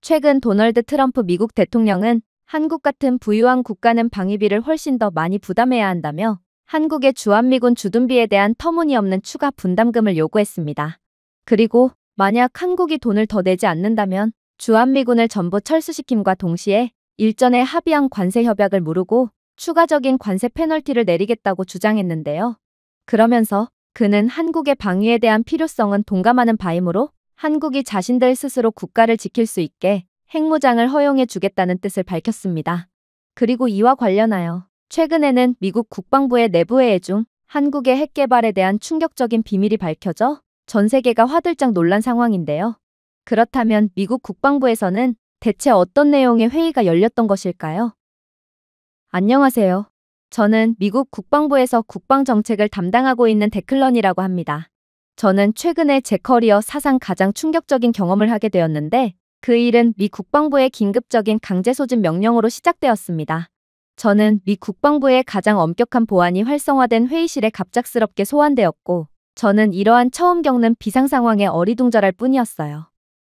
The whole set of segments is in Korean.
최근 도널드 트럼프 미국 대통령은 한국 같은 부유한 국가는 방위비를 훨씬 더 많이 부담해야 한다며 한국의 주한미군 주둔비에 대한 터무니없는 추가 분담금을 요구했습니다. 그리고 만약 한국이 돈을 더 내지 않는다면 주한미군을 전부 철수시킴과 동시에 일전에 합의한 관세 협약을 무르고 추가적인 관세 페널티를 내리겠다고 주장했는데요. 그러면서 그는 한국의 방위에 대한 필요성은 동감하는 바이므로 한국이 자신들 스스로 국가를 지킬 수 있게 핵무장을 허용해 주겠다는 뜻을 밝혔습니다. 그리고 이와 관련하여 최근에는 미국 국방부의 내부회의 중 한국의 핵 개발에 대한 충격적인 비밀이 밝혀져 전 세계가 화들짝 놀란 상황인데요. 그렇다면 미국 국방부에서는 대체 어떤 내용의 회의가 열렸던 것일까요? 안녕하세요. 저는 미국 국방부에서 국방정책을 담당하고 있는 데클런이라고 합니다. 저는 최근에 제 커리어 사상 가장 충격적인 경험을 하게 되었는데 그 일은 미 국방부의 긴급적인 강제 소집 명령으로 시작되었습니다. 저는 미 국방부의 가장 엄격한 보안이 활성화된 회의실에 갑작스럽게 소환되었고 저는 이러한 처음 겪는 비상 상황에 어리둥절할 뿐이었어요.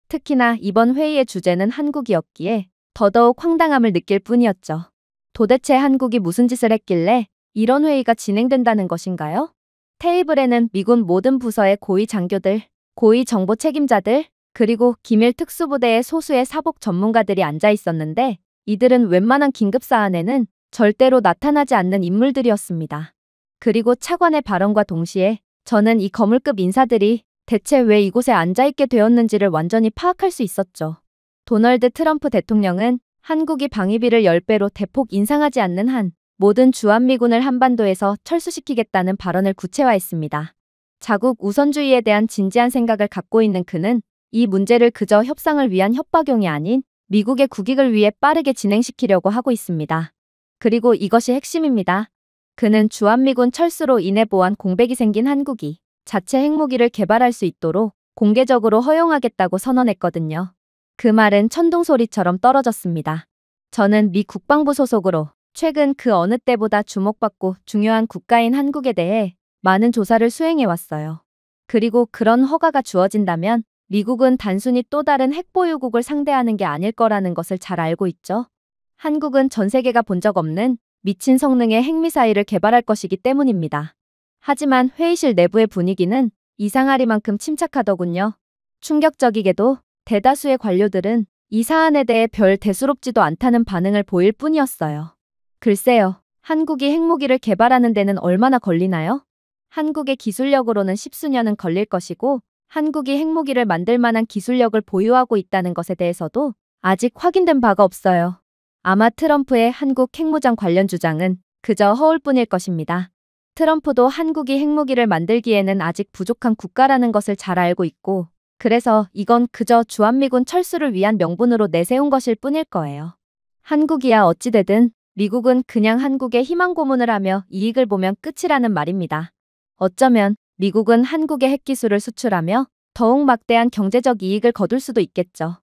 특히나 이번 회의의 주제는 한국이었기에 더더욱 황당함을 느낄 뿐이었죠. 도대체 한국이 무슨 짓을 했길래 이런 회의가 진행된다는 것인가요? 테이블에는 미군 모든 부서의 고위 장교들, 고위 정보 책임자들, 그리고 기밀 특수부대의 소수의 사복 전문가들이 앉아 있었는데 이들은 웬만한 긴급 사안에는 절대로 나타나지 않는 인물들이었습니다. 그리고 차관의 발언과 동시에 저는 이 거물급 인사들이 대체 왜 이곳에 앉아있게 되었는지를 완전히 파악할 수 있었죠. 도널드 트럼프 대통령은 한국이 방위비를 10배로 대폭 인상하지 않는 한 모든 주한미군을 한반도에서 철수시키겠다는 발언을 구체화했습니다. 자국 우선주의에 대한 진지한 생각을 갖고 있는 그는 이 문제를 그저 협상을 위한 협박용이 아닌 미국의 국익을 위해 빠르게 진행시키려고 하고 있습니다. 그리고 이것이 핵심입니다. 그는 주한미군 철수로 인해 보안 공백이 생긴 한국이 자체 핵무기를 개발할 수 있도록 공개적으로 허용하겠다고 선언했거든요. 그 말은 천둥소리처럼 떨어졌습니다. 저는 미 국방부 소속으로 최근 그 어느 때보다 주목받고 중요한 국가인 한국에 대해 많은 조사를 수행해왔어요. 그리고 그런 허가가 주어진다면 미국은 단순히 또 다른 핵보유국을 상대하는 게 아닐 거라는 것을 잘 알고 있죠. 한국은 전 세계가 본 적 없는 미친 성능의 핵미사일을 개발할 것이기 때문입니다. 하지만 회의실 내부의 분위기는 이상하리만큼 침착하더군요. 충격적이게도 대다수의 관료들은 이 사안에 대해 별 대수롭지도 않다는 반응을 보일 뿐이었어요. 글쎄요, 한국이 핵무기를 개발하는 데는 얼마나 걸리나요? 한국의 기술력으로는 십수년은 걸릴 것이고 한국이 핵무기를 만들 만한 기술력을 보유하고 있다는 것에 대해서도 아직 확인된 바가 없어요. 아마 트럼프의 한국 핵무장 관련 주장은 그저 허울뿐일 것입니다. 트럼프도 한국이 핵무기를 만들기에는 아직 부족한 국가라는 것을 잘 알고 있고 그래서 이건 그저 주한미군 철수를 위한 명분으로 내세운 것일 뿐일 거예요. 한국이야 어찌되든 미국은 그냥 한국에 희망 고문을 하며 이익을 보면 끝이라는 말입니다. 어쩌면 미국은 한국의 핵기술을 수출하며 더욱 막대한 경제적 이익을 거둘 수도 있겠죠.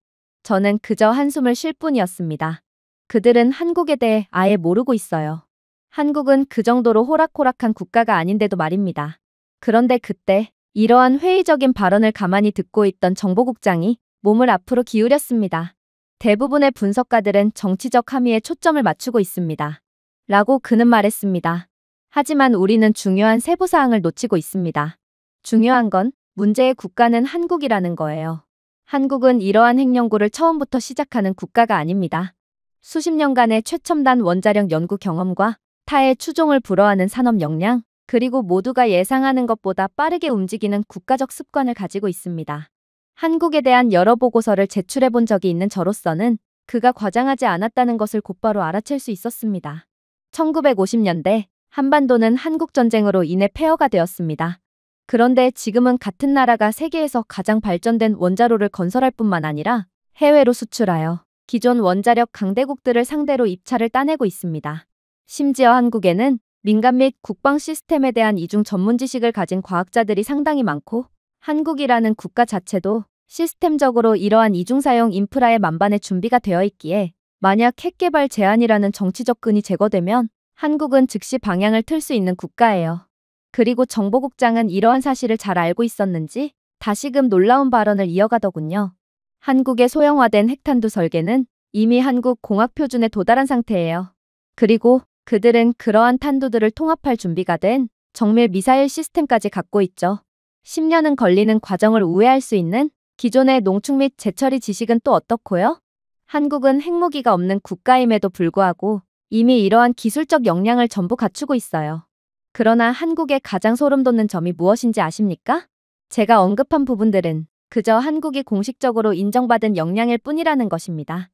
저는 그저 한숨을 쉴 뿐이었습니다. 그들은 한국에 대해 아예 모르고 있어요. 한국은 그 정도로 호락호락한 국가가 아닌데도 말입니다. 그런데 그때 이러한 회의적인 발언을 가만히 듣고 있던 정보국장이 몸을 앞으로 기울였습니다. 대부분의 분석가들은 정치적 함의에 초점을 맞추고 있습니다. 라고 그는 말했습니다. 하지만 우리는 중요한 세부사항을 놓치고 있습니다. 중요한 건 문제의 국가는 한국이라는 거예요. 한국은 이러한 핵연구를 처음부터 시작하는 국가가 아닙니다. 수십 년간의 최첨단 원자력 연구 경험과 타의 추종을 불허하는 산업 역량, 그리고 모두가 예상하는 것보다 빠르게 움직이는 국가적 습관을 가지고 있습니다. 한국에 대한 여러 보고서를 제출해 본 적이 있는 저로서는 그가 과장하지 않았다는 것을 곧바로 알아챌 수 있었습니다. 1950년대 한반도는 한국전쟁으로 인해 폐허가 되었습니다. 그런데 지금은 같은 나라가 세계에서 가장 발전된 원자로를 건설할 뿐만 아니라 해외로 수출하여 기존 원자력 강대국들을 상대로 입찰을 따내고 있습니다. 심지어 한국에는 민간 및 국방 시스템에 대한 이중 전문 지식을 가진 과학자들이 상당히 많고 한국이라는 국가 자체도 시스템적으로 이러한 이중사용 인프라의 만반의 준비가 되어 있기에 만약 핵개발 제한이라는 정치적 끈이 제거되면 한국은 즉시 방향을 틀 수 있는 국가예요. 그리고 정보국장은 이러한 사실을 잘 알고 있었는지 다시금 놀라운 발언을 이어가더군요. 한국의 소형화된 핵탄두 설계는 이미 한국 공학 표준에 도달한 상태예요. 그리고 그들은 그러한 탄두들을 통합할 준비가 된 정밀 미사일 시스템까지 갖고 있죠. 10년은 걸리는 과정을 우회할 수 있는 기존의 농축 및 재처리 지식은 또 어떻고요? 한국은 핵무기가 없는 국가임에도 불구하고 이미 이러한 기술적 역량을 전부 갖추고 있어요. 그러나 한국의 가장 소름 돋는 점이 무엇인지 아십니까? 제가 언급한 부분들은 그저 한국이 공식적으로 인정받은 역량일 뿐이라는 것입니다.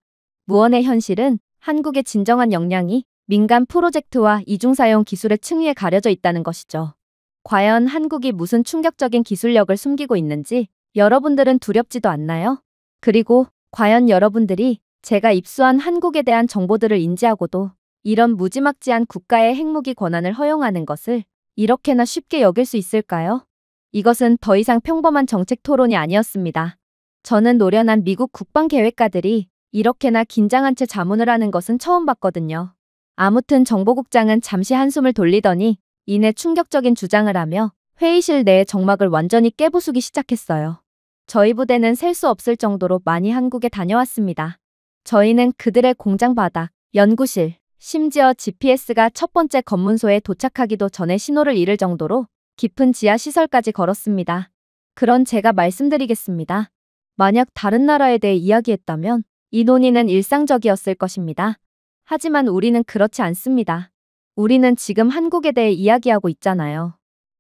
무언의 현실은 한국의 진정한 역량이 민간 프로젝트와 이중사용 기술의 층위에 가려져 있다는 것이죠. 과연 한국이 무슨 충격적인 기술력을 숨기고 있는지 여러분들은 두렵지도 않나요? 그리고 과연 여러분들이 제가 입수한 한국에 대한 정보들을 인지하고도 이런 무지막지한 국가의 핵무기 권한을 허용하는 것을 이렇게나 쉽게 여길 수 있을까요? 이것은 더 이상 평범한 정책 토론이 아니었습니다. 저는 노련한 미국 국방계획가들이 이렇게나 긴장한 채 자문을 하는 것은 처음 봤거든요. 아무튼 정보국장은 잠시 한숨을 돌리더니 이내 충격적인 주장을 하며 회의실 내의 정막을 완전히 깨부수기 시작했어요. 저희 부대는 셀 수 없을 정도로 많이 한국에 다녀왔습니다. 저희는 그들의 공장 바닥, 연구실, 심지어 GPS가 첫 번째 검문소에 도착하기도 전에 신호를 잃을 정도로 깊은 지하 시설까지 걸었습니다. 그런 제가 말씀드리겠습니다. 만약 다른 나라에 대해 이야기했다면 이 논의는 일상적이었을 것입니다. 하지만 우리는 그렇지 않습니다. 우리는 지금 한국에 대해 이야기하고 있잖아요.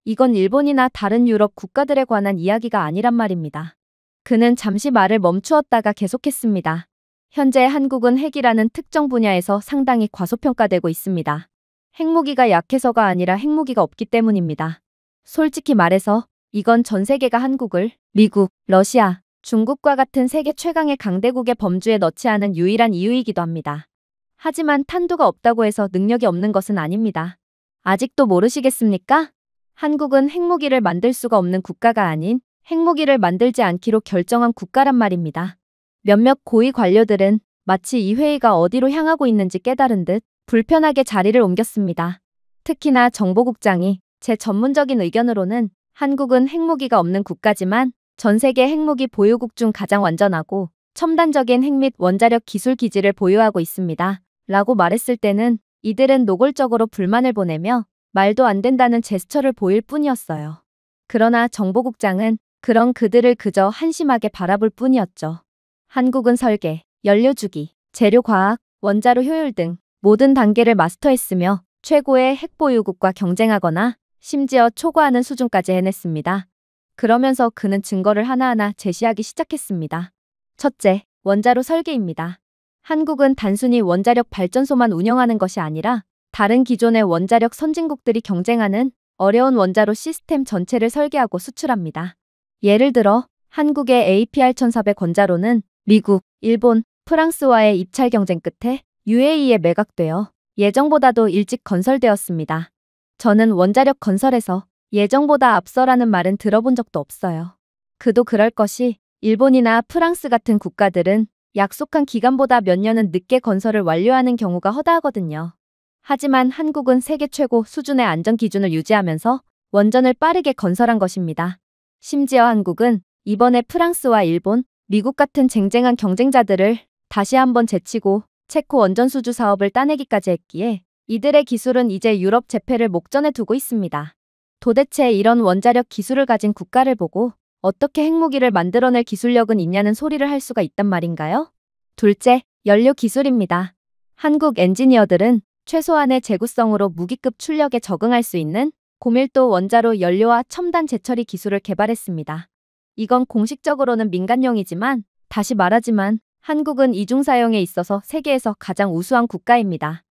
이건 일본이나 다른 유럽 국가들에 관한 이야기가 아니란 말입니다. 그는 잠시 말을 멈추었다가 계속했습니다. 현재 한국은 핵이라는 특정 분야에서 상당히 과소평가되고 있습니다. 핵무기가 약해서가 아니라 핵무기가 없기 때문입니다. 솔직히 말해서 이건 전 세계가 한국을 미국, 러시아, 중국과 같은 세계 최강의 강대국의 범주에 넣지 않은 유일한 이유이기도 합니다. 하지만 탄두가 없다고 해서 능력이 없는 것은 아닙니다. 아직도 모르시겠습니까? 한국은 핵무기를 만들 수가 없는 국가가 아닌 핵무기를 만들지 않기로 결정한 국가란 말입니다. 몇몇 고위 관료들은 마치 이 회의가 어디로 향하고 있는지 깨달은 듯 불편하게 자리를 옮겼습니다. 특히나 정보국장이 제 전문적인 의견으로는 한국은 핵무기가 없는 국가지만 전 세계 핵무기 보유국 중 가장 완전하고 첨단적인 핵 및 원자력 기술 기지를 보유하고 있습니다. 라고 말했을 때는 이들은 노골적으로 불만을 보내며 말도 안 된다는 제스처를 보일 뿐이었어요. 그러나 정보국장은 그런 그들을 그저 한심하게 바라볼 뿐이었죠. 한국은 설계, 연료주기, 재료과학, 원자로 효율 등 모든 단계를 마스터했으며 최고의 핵보유국과 경쟁하거나 심지어 초과하는 수준까지 해냈습니다. 그러면서 그는 증거를 하나하나 제시하기 시작했습니다. 첫째, 원자로 설계입니다. 한국은 단순히 원자력 발전소만 운영하는 것이 아니라 다른 기존의 원자력 선진국들이 경쟁하는 어려운 원자로 시스템 전체를 설계하고 수출합니다. 예를 들어 한국의 APR-1400 원자로는 미국, 일본, 프랑스와의 입찰 경쟁 끝에 UAE에 매각되어 예정보다도 일찍 건설되었습니다. 저는 원자력 건설에서 예정보다 앞서라는 말은 들어본 적도 없어요. 그도 그럴 것이 일본이나 프랑스 같은 국가들은 약속한 기간보다 몇 년은 늦게 건설을 완료하는 경우가 허다하거든요. 하지만 한국은 세계 최고 수준의 안전 기준을 유지하면서 원전을 빠르게 건설한 것입니다. 심지어 한국은 이번에 프랑스와 일본, 미국 같은 쟁쟁한 경쟁자들을 다시 한번 제치고 체코 원전 수주 사업을 따내기까지 했기에 이들의 기술은 이제 유럽 재패를 목전에 두고 있습니다. 도대체 이런 원자력 기술을 가진 국가를 보고 어떻게 핵무기를 만들어낼 기술력은 있냐는 소리를 할 수가 있단 말인가요? 둘째, 연료 기술입니다. 한국 엔지니어들은 최소한의 재구성으로 무기급 출력에 적응할 수 있는 고밀도 원자로 연료와 첨단 재처리 기술을 개발했습니다. 이건 공식적으로는 민간용이지만 다시 말하지만 한국은 이중사용에 있어서 세계에서 가장 우수한 국가입니다.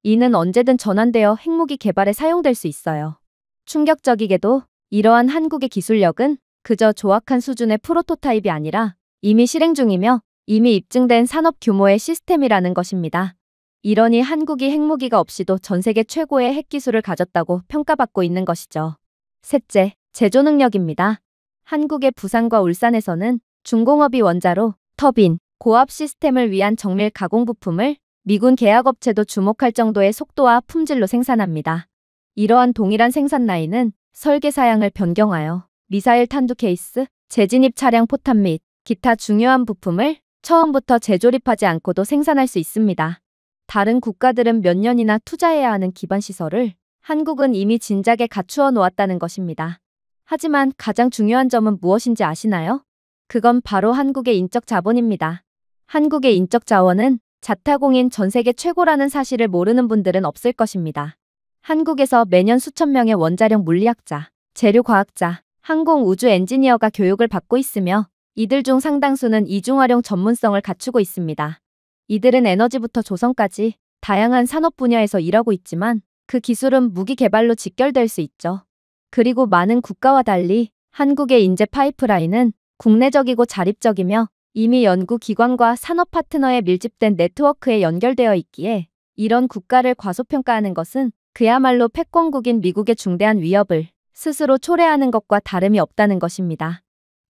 이는 언제든 전환되어 핵무기 개발에 사용될 수 있어요. 충격적이게도 이러한 한국의 기술력은 그저 조악한 수준의 프로토타입이 아니라 이미 실행 중이며 이미 입증된 산업 규모의 시스템이라는 것입니다. 이러니 한국이 핵무기가 없이도 전 세계 최고의 핵기술을 가졌다고 평가받고 있는 것이죠. 셋째, 제조 능력입니다. 한국의 부산과 울산에서는 중공업이 원자로, 터빈, 고압 시스템을 위한 정밀 가공 부품을 미군 계약업체도 주목할 정도의 속도와 품질로 생산합니다. 이러한 동일한 생산 라인은 설계 사양을 변경하여 미사일 탄두 케이스, 재진입 차량 포탄 및 기타 중요한 부품을 처음부터 재조립하지 않고도 생산할 수 있습니다. 다른 국가들은 몇 년이나 투자해야 하는 기반 시설을 한국은 이미 진작에 갖추어 놓았다는 것입니다. 하지만 가장 중요한 점은 무엇인지 아시나요? 그건 바로 한국의 인적 자본입니다. 한국의 인적 자원은 자타공인 전 세계 최고라는 사실을 모르는 분들은 없을 것입니다. 한국에서 매년 수천 명의 원자력 물리학자, 재료과학자, 항공 우주 엔지니어가 교육을 받고 있으며 이들 중 상당수는 이중활용 전문성을 갖추고 있습니다. 이들은 에너지부터 조선까지 다양한 산업 분야에서 일하고 있지만 그 기술은 무기 개발로 직결될 수 있죠. 그리고 많은 국가와 달리 한국의 인재 파이프라인은 국내적이고 자립적이며 이미 연구기관과 산업 파트너에 밀집된 네트워크에 연결되어 있기에 이런 국가를 과소평가하는 것은 그야말로 패권국인 미국의 중대한 위협을 스스로 초래하는 것과 다름이 없다는 것입니다.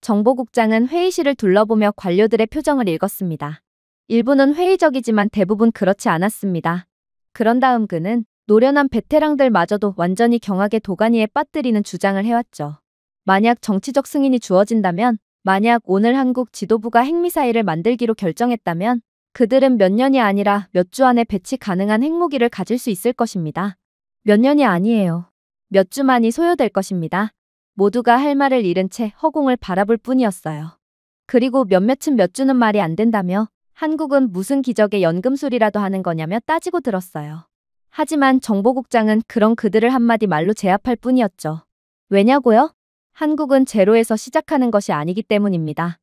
정보국장은 회의실을 둘러보며 관료들의 표정을 읽었습니다. 일부는 회의적이지만 대부분 그렇지 않았습니다. 그런 다음 그는 노련한 베테랑들마저도 완전히 경악의 도가니에 빠뜨리는 주장을 해왔죠. 만약 정치적 승인이 주어진다면, 만약 오늘 한국 지도부가 핵미사일을 만들기로 결정했다면 그들은 몇 년이 아니라 몇 주 안에 배치 가능한 핵무기를 가질 수 있을 것입니다. 몇 년이 아니에요. 몇 주만이 소요될 것입니다. 모두가 할 말을 잃은 채 허공을 바라볼 뿐이었어요. 그리고 몇몇은 몇 주는 말이 안 된다며 한국은 무슨 기적의 연금술이라도 하는 거냐며 따지고 들었어요. 하지만 정보국장은 그런 그들을 한마디 말로 제압할 뿐이었죠. 왜냐고요? 한국은 제로에서 시작하는 것이 아니기 때문입니다.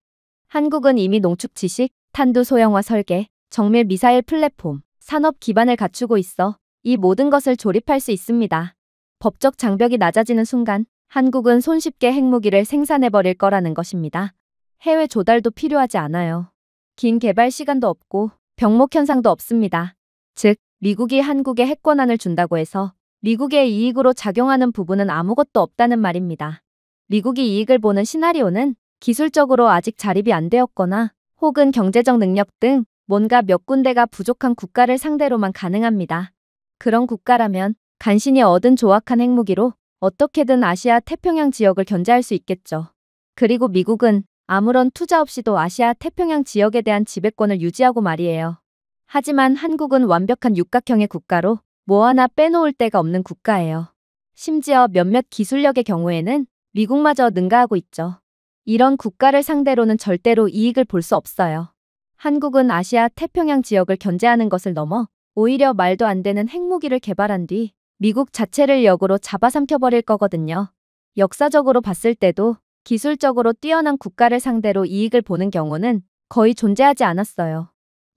한국은 이미 농축 지식, 탄두 소형화 설계, 정밀 미사일 플랫폼, 산업 기반을 갖추고 있어 이 모든 것을 조립할 수 있습니다. 법적 장벽이 낮아지는 순간 한국은 손쉽게 핵무기를 생산해버릴 거라는 것입니다. 해외 조달도 필요하지 않아요. 긴 개발 시간도 없고 병목 현상도 없습니다. 즉, 미국이 한국에 핵권한을 준다고 해서 미국의 이익으로 작용하는 부분은 아무것도 없다는 말입니다. 미국이 이익을 보는 시나리오는 기술적으로 아직 자립이 안 되었거나 혹은 경제적 능력 등 뭔가 몇 군데가 부족한 국가를 상대로만 가능합니다. 그런 국가라면 간신히 얻은 조악한 핵무기로 어떻게든 아시아 태평양 지역을 견제할 수 있겠죠. 그리고 미국은 아무런 투자 없이도 아시아 태평양 지역에 대한 지배권을 유지하고 말이에요. 하지만 한국은 완벽한 육각형의 국가로 뭐 하나 빼놓을 데가 없는 국가예요. 심지어 몇몇 기술력의 경우에는 미국마저 능가하고 있죠. 이런 국가를 상대로는 절대로 이익을 볼 수 없어요. 한국은 아시아 태평양 지역을 견제하는 것을 넘어 오히려 말도 안 되는 핵무기를 개발한 뒤 미국 자체를 역으로 잡아삼켜버릴 거거든요. 역사적으로 봤을 때도 기술적으로 뛰어난 국가를 상대로 이익을 보는 경우는 거의 존재하지 않았어요.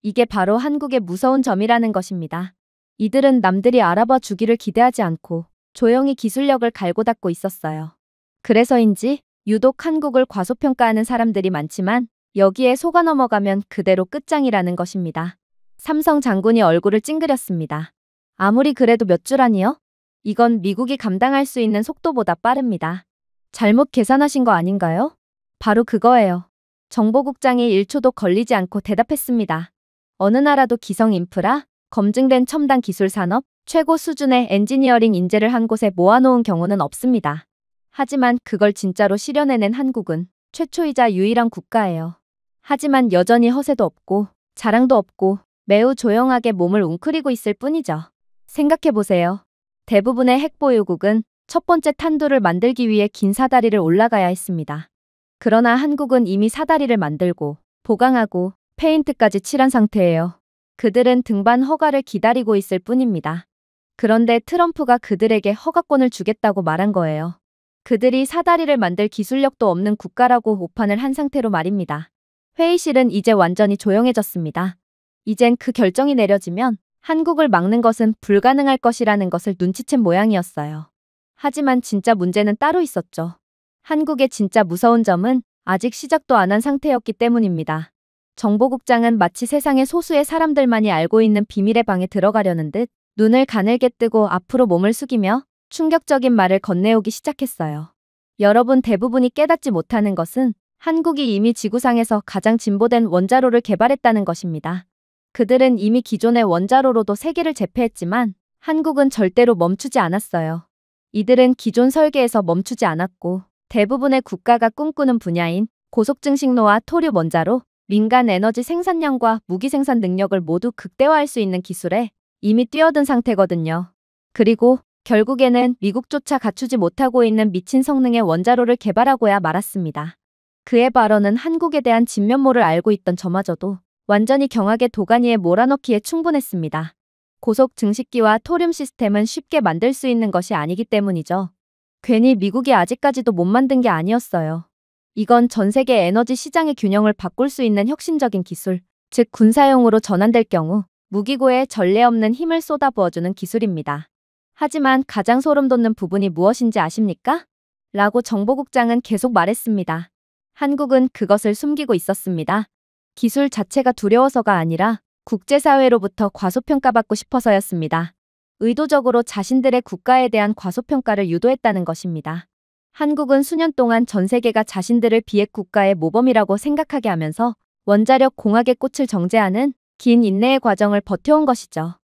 이게 바로 한국의 무서운 점이라는 것입니다. 이들은 남들이 알아봐 주기를 기대하지 않고 조용히 기술력을 갈고 닦고 있었어요. 그래서인지 유독 한국을 과소평가하는 사람들이 많지만 여기에 속아 넘어가면 그대로 끝장이라는 것입니다. 삼성 장군이 얼굴을 찡그렸습니다. 아무리 그래도 몇 주라니요? 이건 미국이 감당할 수 있는 속도보다 빠릅니다. 잘못 계산하신 거 아닌가요? 바로 그거예요. 정보국장이 1초도 걸리지 않고 대답했습니다. 어느 나라도 기성 인프라, 검증된 첨단 기술 산업, 최고 수준의 엔지니어링 인재를 한 곳에 모아놓은 경우는 없습니다. 하지만 그걸 진짜로 실현해낸 한국은 최초이자 유일한 국가예요. 하지만 여전히 허세도 없고 자랑도 없고 매우 조용하게 몸을 웅크리고 있을 뿐이죠. 생각해보세요. 대부분의 핵보유국은 첫 번째 탄두를 만들기 위해 긴 사다리를 올라가야 했습니다. 그러나 한국은 이미 사다리를 만들고 보강하고 페인트까지 칠한 상태예요. 그들은 등반 허가를 기다리고 있을 뿐입니다. 그런데 트럼프가 그들에게 허가권을 주겠다고 말한 거예요. 그들이 사다리를 만들 기술력도 없는 국가라고 오판을 한 상태로 말입니다. 회의실은 이제 완전히 조용해졌습니다. 이젠 그 결정이 내려지면 한국을 막는 것은 불가능할 것이라는 것을 눈치챈 모양이었어요. 하지만 진짜 문제는 따로 있었죠. 한국의 진짜 무서운 점은 아직 시작도 안 한 상태였기 때문입니다. 정보국장은 마치 세상의 소수의 사람들만이 알고 있는 비밀의 방에 들어가려는 듯 눈을 가늘게 뜨고 앞으로 몸을 숙이며 충격적인 말을 건네오기 시작했어요. 여러분 대부분이 깨닫지 못하는 것은 한국이 이미 지구상에서 가장 진보된 원자로를 개발했다는 것입니다. 그들은 이미 기존의 원자로로도 세계를 제패했지만 한국은 절대로 멈추지 않았어요. 이들은 기존 설계에서 멈추지 않았고 대부분의 국가가 꿈꾸는 분야인 고속 증식로와 토륨 원자로, 민간 에너지 생산량과 무기 생산 능력을 모두 극대화할 수 있는 기술에 이미 뛰어든 상태거든요. 그리고 결국에는 미국조차 갖추지 못하고 있는 미친 성능의 원자로를 개발하고야 말았습니다. 그의 발언은 한국에 대한 진면모를 알고 있던 저마저도 완전히 경악의 도가니에 몰아넣기에 충분했습니다. 고속 증식기와 토륨 시스템은 쉽게 만들 수 있는 것이 아니기 때문이죠. 괜히 미국이 아직까지도 못 만든 게 아니었어요. 이건 전 세계 에너지 시장의 균형을 바꿀 수 있는 혁신적인 기술, 즉 군사용으로 전환될 경우 무기고에 전례 없는 힘을 쏟아부어주는 기술입니다. 하지만 가장 소름 돋는 부분이 무엇인지 아십니까? 라고 정보국장은 계속 말했습니다. 한국은 그것을 숨기고 있었습니다. 기술 자체가 두려워서가 아니라 국제사회로부터 과소평가받고 싶어서였습니다. 의도적으로 자신들의 국가에 대한 과소평가를 유도했다는 것입니다. 한국은 수년 동안 전 세계가 자신들을 비핵 국가의 모범이라고 생각하게 하면서 원자력 공학의 꽃을 정제하는 긴 인내의 과정을 버텨온 것이죠.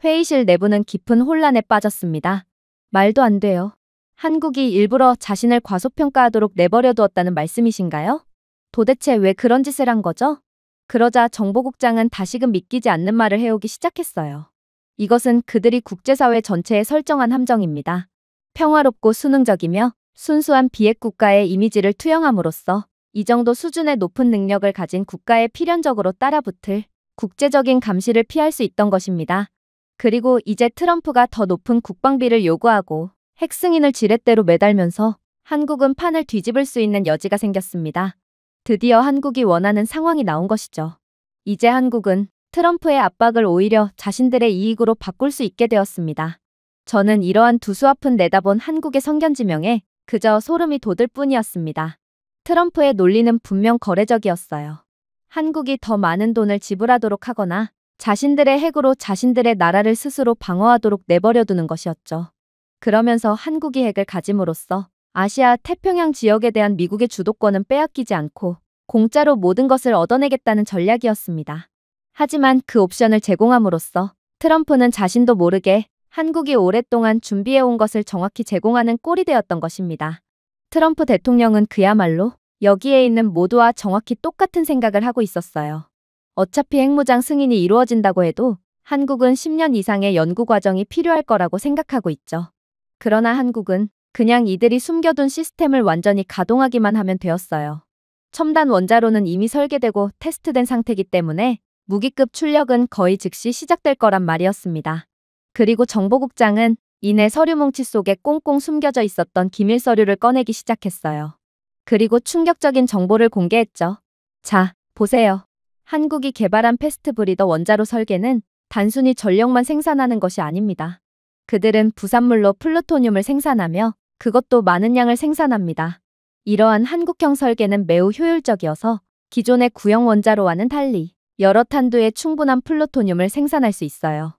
회의실 내부는 깊은 혼란에 빠졌습니다. 말도 안 돼요. 한국이 일부러 자신을 과소평가하도록 내버려 두었다는 말씀이신가요? 도대체 왜 그런 짓을 한 거죠? 그러자 정보국장은 다시금 믿기지 않는 말을 해오기 시작했어요. 이것은 그들이 국제사회 전체에 설정한 함정입니다. 평화롭고 수능적이며 순수한 비핵 국가의 이미지를 투영함으로써 이 정도 수준의 높은 능력을 가진 국가에 필연적으로 따라붙을 국제적인 감시를 피할 수 있던 것입니다. 그리고 이제 트럼프가 더 높은 국방비를 요구하고 핵승인을 지렛대로 매달면서 한국은 판을 뒤집을 수 있는 여지가 생겼습니다. 드디어 한국이 원하는 상황이 나온 것이죠. 이제 한국은 트럼프의 압박을 오히려 자신들의 이익으로 바꿀 수 있게 되었습니다. 저는 이러한 두수앞은 내다본 한국의 성견지명에 그저 소름이 돋을 뿐이었습니다. 트럼프의 논리는 분명 거래적이었어요. 한국이 더 많은 돈을 지불하도록 하거나 자신들의 핵으로 자신들의 나라를 스스로 방어하도록 내버려두는 것이었죠. 그러면서 한국이 핵을 가짐으로써 아시아 태평양 지역에 대한 미국의 주도권은 빼앗기지 않고 공짜로 모든 것을 얻어내겠다는 전략이었습니다. 하지만 그 옵션을 제공함으로써 트럼프는 자신도 모르게 한국이 오랫동안 준비해온 것을 정확히 제공하는 꼴이 되었던 것입니다. 트럼프 대통령은 그야말로 여기에 있는 모두와 정확히 똑같은 생각을 하고 있었어요. 어차피 핵무장 승인이 이루어진다고 해도 한국은 10년 이상의 연구 과정이 필요할 거라고 생각하고 있죠. 그러나 한국은 그냥 이들이 숨겨둔 시스템을 완전히 가동하기만 하면 되었어요. 첨단 원자로는 이미 설계되고 테스트된 상태이기 때문에 무기급 출력은 거의 즉시 시작될 거란 말이었습니다. 그리고 정보국장은 이내 서류 뭉치 속에 꽁꽁 숨겨져 있었던 기밀 서류를 꺼내기 시작했어요. 그리고 충격적인 정보를 공개했죠. 자, 보세요. 한국이 개발한 패스트 브리더 원자로 설계는 단순히 전력만 생산하는 것이 아닙니다. 그들은 부산물로 플루토늄을 생산하며 그것도 많은 양을 생산합니다. 이러한 한국형 설계는 매우 효율적이어서 기존의 구형 원자로와는 달리 여러 탄두의 충분한 플루토늄을 생산할 수 있어요.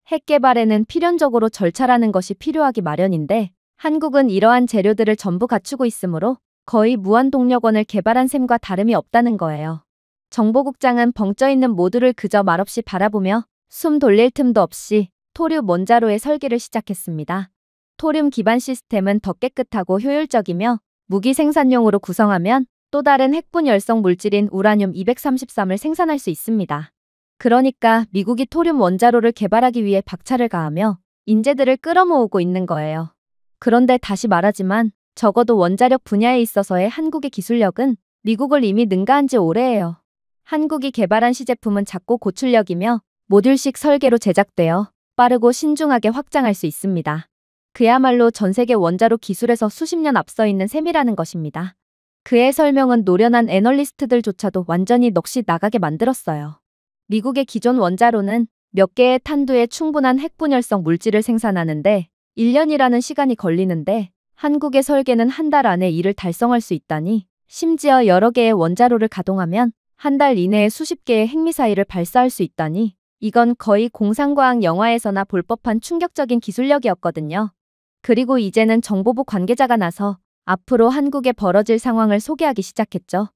핵 개발에는 필연적으로 절차라는 것이 필요하기 마련인데 한국은 이러한 재료들을 전부 갖추고 있으므로 거의 무한동력원을 개발한 셈과 다름이 없다는 거예요. 정보국장은 벙쪄있는 모두를 그저 말없이 바라보며 숨 돌릴 틈도 없이 토륨 원자로의 설계를 시작했습니다. 토륨 기반 시스템은 더 깨끗하고 효율적이며 무기 생산용으로 구성하면 또 다른 핵분열성 물질인 우라늄 233을 생산할 수 있습니다. 그러니까 미국이 토륨 원자로를 개발하기 위해 박차를 가하며 인재들을 끌어모으고 있는 거예요. 그런데 다시 말하지만 적어도 원자력 분야에 있어서의 한국의 기술력은 미국을 이미 능가한 지 오래예요. 한국이 개발한 시제품은 작고 고출력이며 모듈식 설계로 제작되어 빠르고 신중하게 확장할 수 있습니다. 그야말로 전 세계 원자로 기술에서 수십 년 앞서 있는 셈이라는 것입니다. 그의 설명은 노련한 애널리스트들조차도 완전히 넋이 나가게 만들었어요. 미국의 기존 원자로는 몇 개의 탄두에 충분한 핵분열성 물질을 생산하는데 1년이라는 시간이 걸리는데 한국의 설계는 한 달 안에 이를 달성할 수 있다니, 심지어 여러 개의 원자로를 가동하면 한 달 이내에 수십 개의 핵미사일을 발사할 수 있다니, 이건 거의 공상과학 영화에서나 볼 법한 충격적인 기술력이었거든요. 그리고 이제는 정보부 관계자가 나서 앞으로 한국에 벌어질 상황을 소개하기 시작했죠.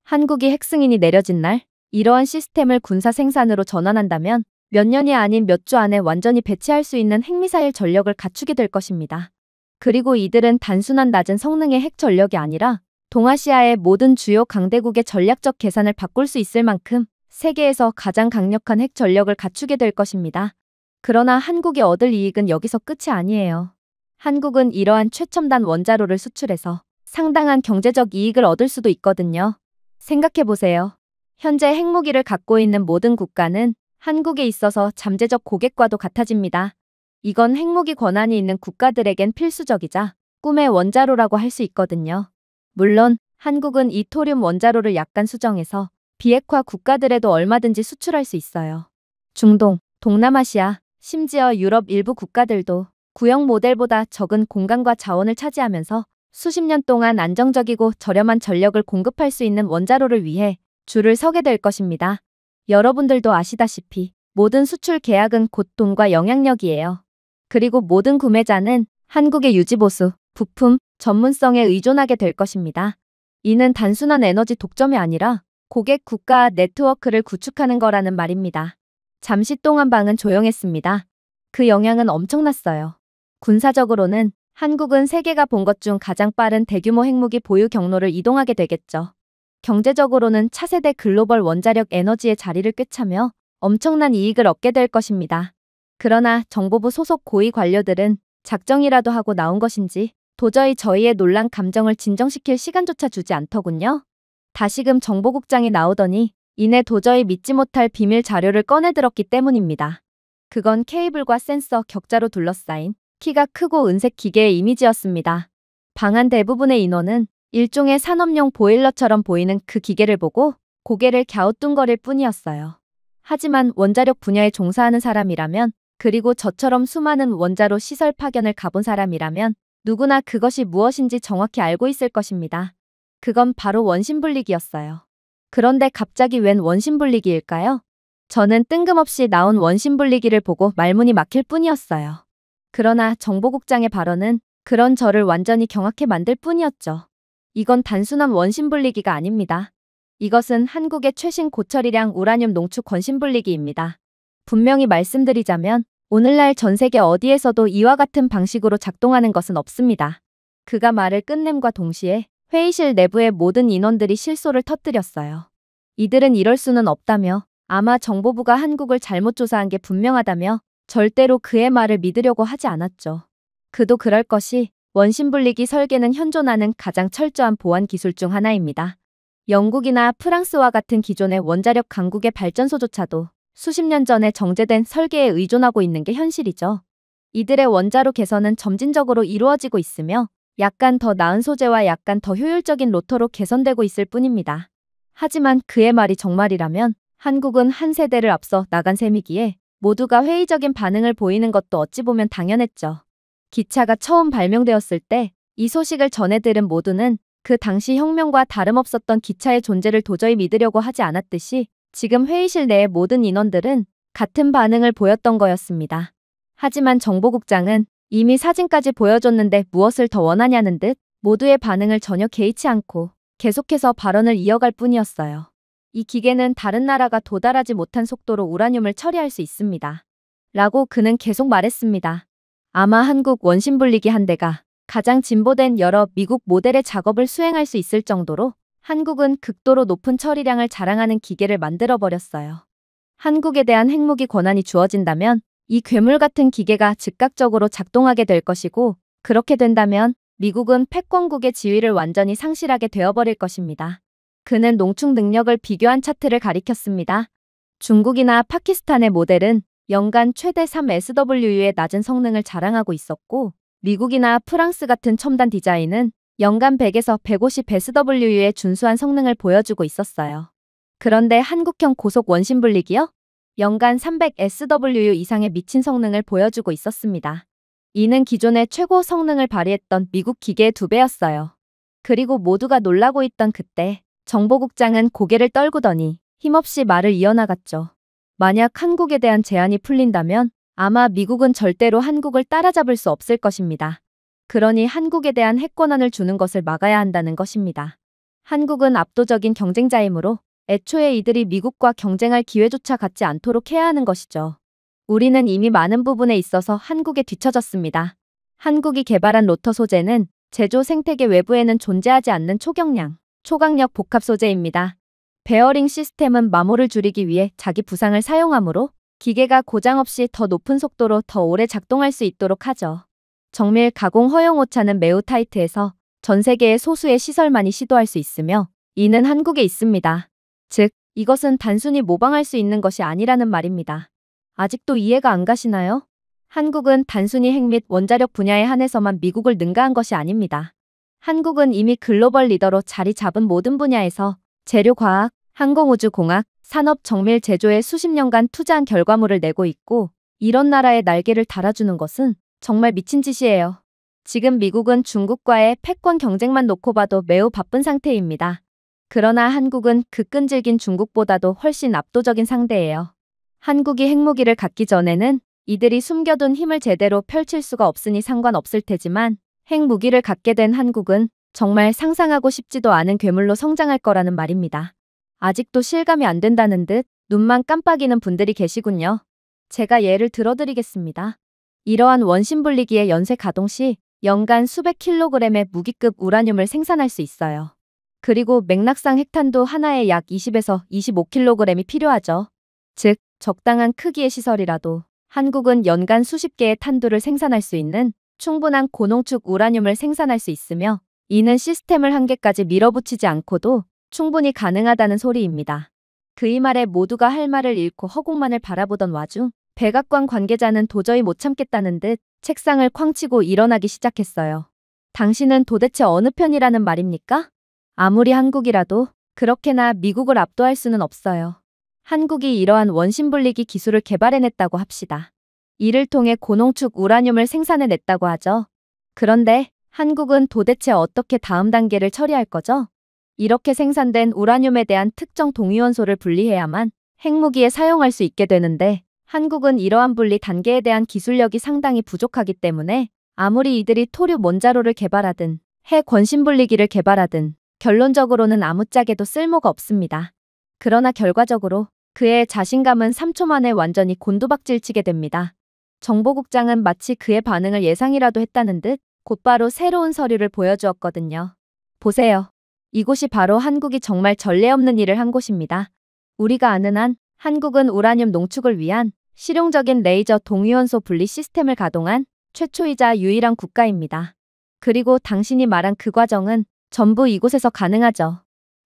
한국이 핵승인이 내려진 날, 이러한 시스템을 군사 생산으로 전환한다면 몇 년이 아닌 몇 주 안에 완전히 배치할 수 있는 핵미사일 전력을 갖추게 될 것입니다. 그리고 이들은 단순한 낮은 성능의 핵 전력이 아니라 동아시아의 모든 주요 강대국의 전략적 계산을 바꿀 수 있을 만큼 세계에서 가장 강력한 핵 전력을 갖추게 될 것입니다. 그러나 한국이 얻을 이익은 여기서 끝이 아니에요. 한국은 이러한 최첨단 원자로를 수출해서 상당한 경제적 이익을 얻을 수도 있거든요. 생각해보세요. 현재 핵무기를 갖고 있는 모든 국가는 한국에 있어서 잠재적 고객과도 같아집니다. 이건 핵무기 권한이 있는 국가들에겐 필수적이자 꿈의 원자로라고 할 수 있거든요. 물론 한국은 이 토륨 원자로를 약간 수정해서 비핵화 국가들에도 얼마든지 수출할 수 있어요. 중동, 동남아시아, 심지어 유럽 일부 국가들도 구형 모델보다 적은 공간과 자원을 차지하면서 수십 년 동안 안정적이고 저렴한 전력을 공급할 수 있는 원자로를 위해 줄을 서게 될 것입니다. 여러분들도 아시다시피 모든 수출 계약은 곧 돈과 영향력이에요. 그리고 모든 구매자는 한국의 유지보수, 부품, 전문성에 의존하게 될 것입니다. 이는 단순한 에너지 독점이 아니라 고객 국가 네트워크를 구축하는 거라는 말입니다. 잠시 동안 방은 조용했습니다. 그 영향은 엄청났어요. 군사적으로는 한국은 세계가 본 것 중 가장 빠른 대규모 핵무기 보유 경로를 이동하게 되겠죠. 경제적으로는 차세대 글로벌 원자력 에너지의 자리를 꿰차며 엄청난 이익을 얻게 될 것입니다. 그러나 정보부 소속 고위 관료들은 작정이라도 하고 나온 것인지 도저히 저희의 놀란 감정을 진정시킬 시간조차 주지 않더군요. 다시금 정보국장이 나오더니 이내 도저히 믿지 못할 비밀 자료를 꺼내들었기 때문입니다. 그건 케이블과 센서 격자로 둘러싸인 키가 크고 은색 기계의 이미지였습니다. 방 안 대부분의 인원은 일종의 산업용 보일러처럼 보이는 그 기계를 보고 고개를 갸우뚱거릴 뿐이었어요. 하지만 원자력 분야에 종사하는 사람이라면, 그리고 저처럼 수많은 원자로 시설 파견을 가본 사람이라면 누구나 그것이 무엇인지 정확히 알고 있을 것입니다. 그건 바로 원심분리기였어요. 그런데 갑자기 웬 원심분리기일까요? 저는 뜬금없이 나온 원심분리기를 보고 말문이 막힐 뿐이었어요. 그러나 정보국장의 발언은 그런 저를 완전히 경악해 만들 뿐이었죠. 이건 단순한 원심분리기가 아닙니다. 이것은 한국의 최신 고처리량 우라늄 농축 원심분리기입니다. 분명히 말씀드리자면 오늘날 전 세계 어디에서도 이와 같은 방식으로 작동하는 것은 없습니다. 그가 말을 끝냄과 동시에 회의실 내부의 모든 인원들이 실소를 터뜨렸어요. 이들은 이럴 수는 없다며, 아마 정보부가 한국을 잘못 조사한 게 분명하다며 절대로 그의 말을 믿으려고 하지 않았죠. 그도 그럴 것이, 원심분리기 설계는 현존하는 가장 철저한 보안 기술 중 하나입니다. 영국이나 프랑스와 같은 기존의 원자력 강국의 발전소조차도 수십 년 전에 정제된 설계에 의존하고 있는 게 현실이죠. 이들의 원자로 개선은 점진적으로 이루어지고 있으며 약간 더 나은 소재와 약간 더 효율적인 로터로 개선되고 있을 뿐입니다. 하지만 그의 말이 정말이라면 한국은 한 세대를 앞서 나간 셈이기에 모두가 회의적인 반응을 보이는 것도 어찌 보면 당연했죠. 기차가 처음 발명되었을 때 이 소식을 전해 들은 모두는 그 당시 혁명과 다름없었던 기차의 존재를 도저히 믿으려고 하지 않았듯이 지금 회의실 내의 모든 인원들은 같은 반응을 보였던 거였습니다. 하지만 정보국장은 이미 사진까지 보여줬는데 무엇을 더 원하냐는 듯 모두의 반응을 전혀 개의치 않고 계속해서 발언을 이어갈 뿐이었어요. 이 기계는 다른 나라가 도달하지 못한 속도로 우라늄을 처리할 수 있습니다. 라고 그는 계속 말했습니다. 아마 한국 원심분리기 한 대가 가장 진보된 여러 미국 모델의 작업을 수행할 수 있을 정도로 한국은 극도로 높은 처리량을 자랑하는 기계를 만들어버렸어요. 한국에 대한 핵무기 권한이 주어진다면 이 괴물 같은 기계가 즉각적으로 작동하게 될 것이고, 그렇게 된다면 미국은 패권국의 지위를 완전히 상실하게 되어버릴 것입니다. 그는 농축 능력을 비교한 차트를 가리켰습니다. 중국이나 파키스탄의 모델은 연간 최대 3SW의 낮은 성능을 자랑하고 있었고, 미국이나 프랑스 같은 첨단 디자인은 연간 100에서 150SW의 준수한 성능을 보여주고 있었어요. 그런데 한국형 고속 원심분리기요? 연간 300SW 이상의 미친 성능을 보여주고 있었습니다. 이는 기존의 최고 성능을 발휘했던 미국 기계의 2배였어요. 그리고 모두가 놀라고 있던 그때 정보국장은 고개를 떨구더니 힘없이 말을 이어나갔죠. 만약 한국에 대한 제한이 풀린다면 아마 미국은 절대로 한국을 따라잡을 수 없을 것입니다. 그러니 한국에 대한 핵권한을 주는 것을 막아야 한다는 것입니다. 한국은 압도적인 경쟁자이므로 애초에 이들이 미국과 경쟁할 기회조차 갖지 않도록 해야 하는 것이죠. 우리는 이미 많은 부분에 있어서 한국에 뒤처졌습니다. 한국이 개발한 로터 소재는 제조 생태계 외부에는 존재하지 않는 초경량, 초강력 복합 소재입니다. 베어링 시스템은 마모를 줄이기 위해 자기 부상을 사용하므로 기계가 고장 없이 더 높은 속도로 더 오래 작동할 수 있도록 하죠. 정밀 가공 허용 오차는 매우 타이트해서 전 세계의 소수의 시설만이 시도할 수 있으며 이는 한국에 있습니다. 즉, 이것은 단순히 모방할 수 있는 것이 아니라는 말입니다. 아직도 이해가 안 가시나요? 한국은 단순히 핵 및 원자력 분야에 한해서만 미국을 능가한 것이 아닙니다. 한국은 이미 글로벌 리더로 자리 잡은 모든 분야에서 재료과학, 항공우주공학, 산업 정밀 제조에 수십 년간 투자한 결과물을 내고 있고 이런 나라에 날개를 달아주는 것은 정말 미친 짓이에요. 지금 미국은 중국과의 패권 경쟁만 놓고 봐도 매우 바쁜 상태입니다. 그러나 한국은 그 끈질긴 중국보다도 훨씬 압도적인 상대예요. 한국이 핵무기를 갖기 전에는 이들이 숨겨둔 힘을 제대로 펼칠 수가 없으니 상관없을 테지만 핵무기를 갖게 된 한국은 정말 상상하고 싶지도 않은 괴물로 성장할 거라는 말입니다. 아직도 실감이 안 된다는 듯 눈만 깜빡이는 분들이 계시군요. 제가 예를 들어드리겠습니다. 이러한 원심분리기의 연쇄 가동 시 연간 수백 킬로그램의 무기급 우라늄을 생산할 수 있어요. 그리고 맥락상 핵탄두 하나에 약 20에서 25kg이 필요하죠. 즉, 적당한 크기의 시설이라도 한국은 연간 수십 개의 탄두를 생산할 수 있는 충분한 고농축 우라늄을 생산할 수 있으며 이는 시스템을 한계까지 밀어붙이지 않고도 충분히 가능하다는 소리입니다. 그이 말에 모두가 할 말을 잃고 허공만을 바라보던 와중 백악관 관계자는 도저히 못 참겠다는 듯 책상을 쾅 치고 일어나기 시작했어요. 당신은 도대체 어느 편이라는 말입니까? 아무리 한국이라도 그렇게나 미국을 압도할 수는 없어요. 한국이 이러한 원심분리기 기술을 개발해냈다고 합시다. 이를 통해 고농축 우라늄을 생산해냈다고 하죠. 그런데 한국은 도대체 어떻게 다음 단계를 처리할 거죠? 이렇게 생산된 우라늄에 대한 특정 동위원소를 분리해야만 핵무기에 사용할 수 있게 되는데 한국은 이러한 분리 단계에 대한 기술력이 상당히 부족하기 때문에 아무리 이들이 토류 원자로를 개발하든 핵 원심분리기를 개발하든 결론적으로는 아무짝에도 쓸모가 없습니다. 그러나 결과적으로 그의 자신감은 3초 만에 완전히 곤두박질치게 됩니다. 정보국장은 마치 그의 반응을 예상이라도 했다는 듯 곧바로 새로운 서류를 보여주었거든요. 보세요. 이곳이 바로 한국이 정말 전례 없는 일을 한 곳입니다. 우리가 아는 한 한국은 우라늄 농축을 위한 실용적인 레이저 동위원소 분리 시스템을 가동한 최초이자 유일한 국가입니다. 그리고 당신이 말한 그 과정은 전부 이곳에서 가능하죠.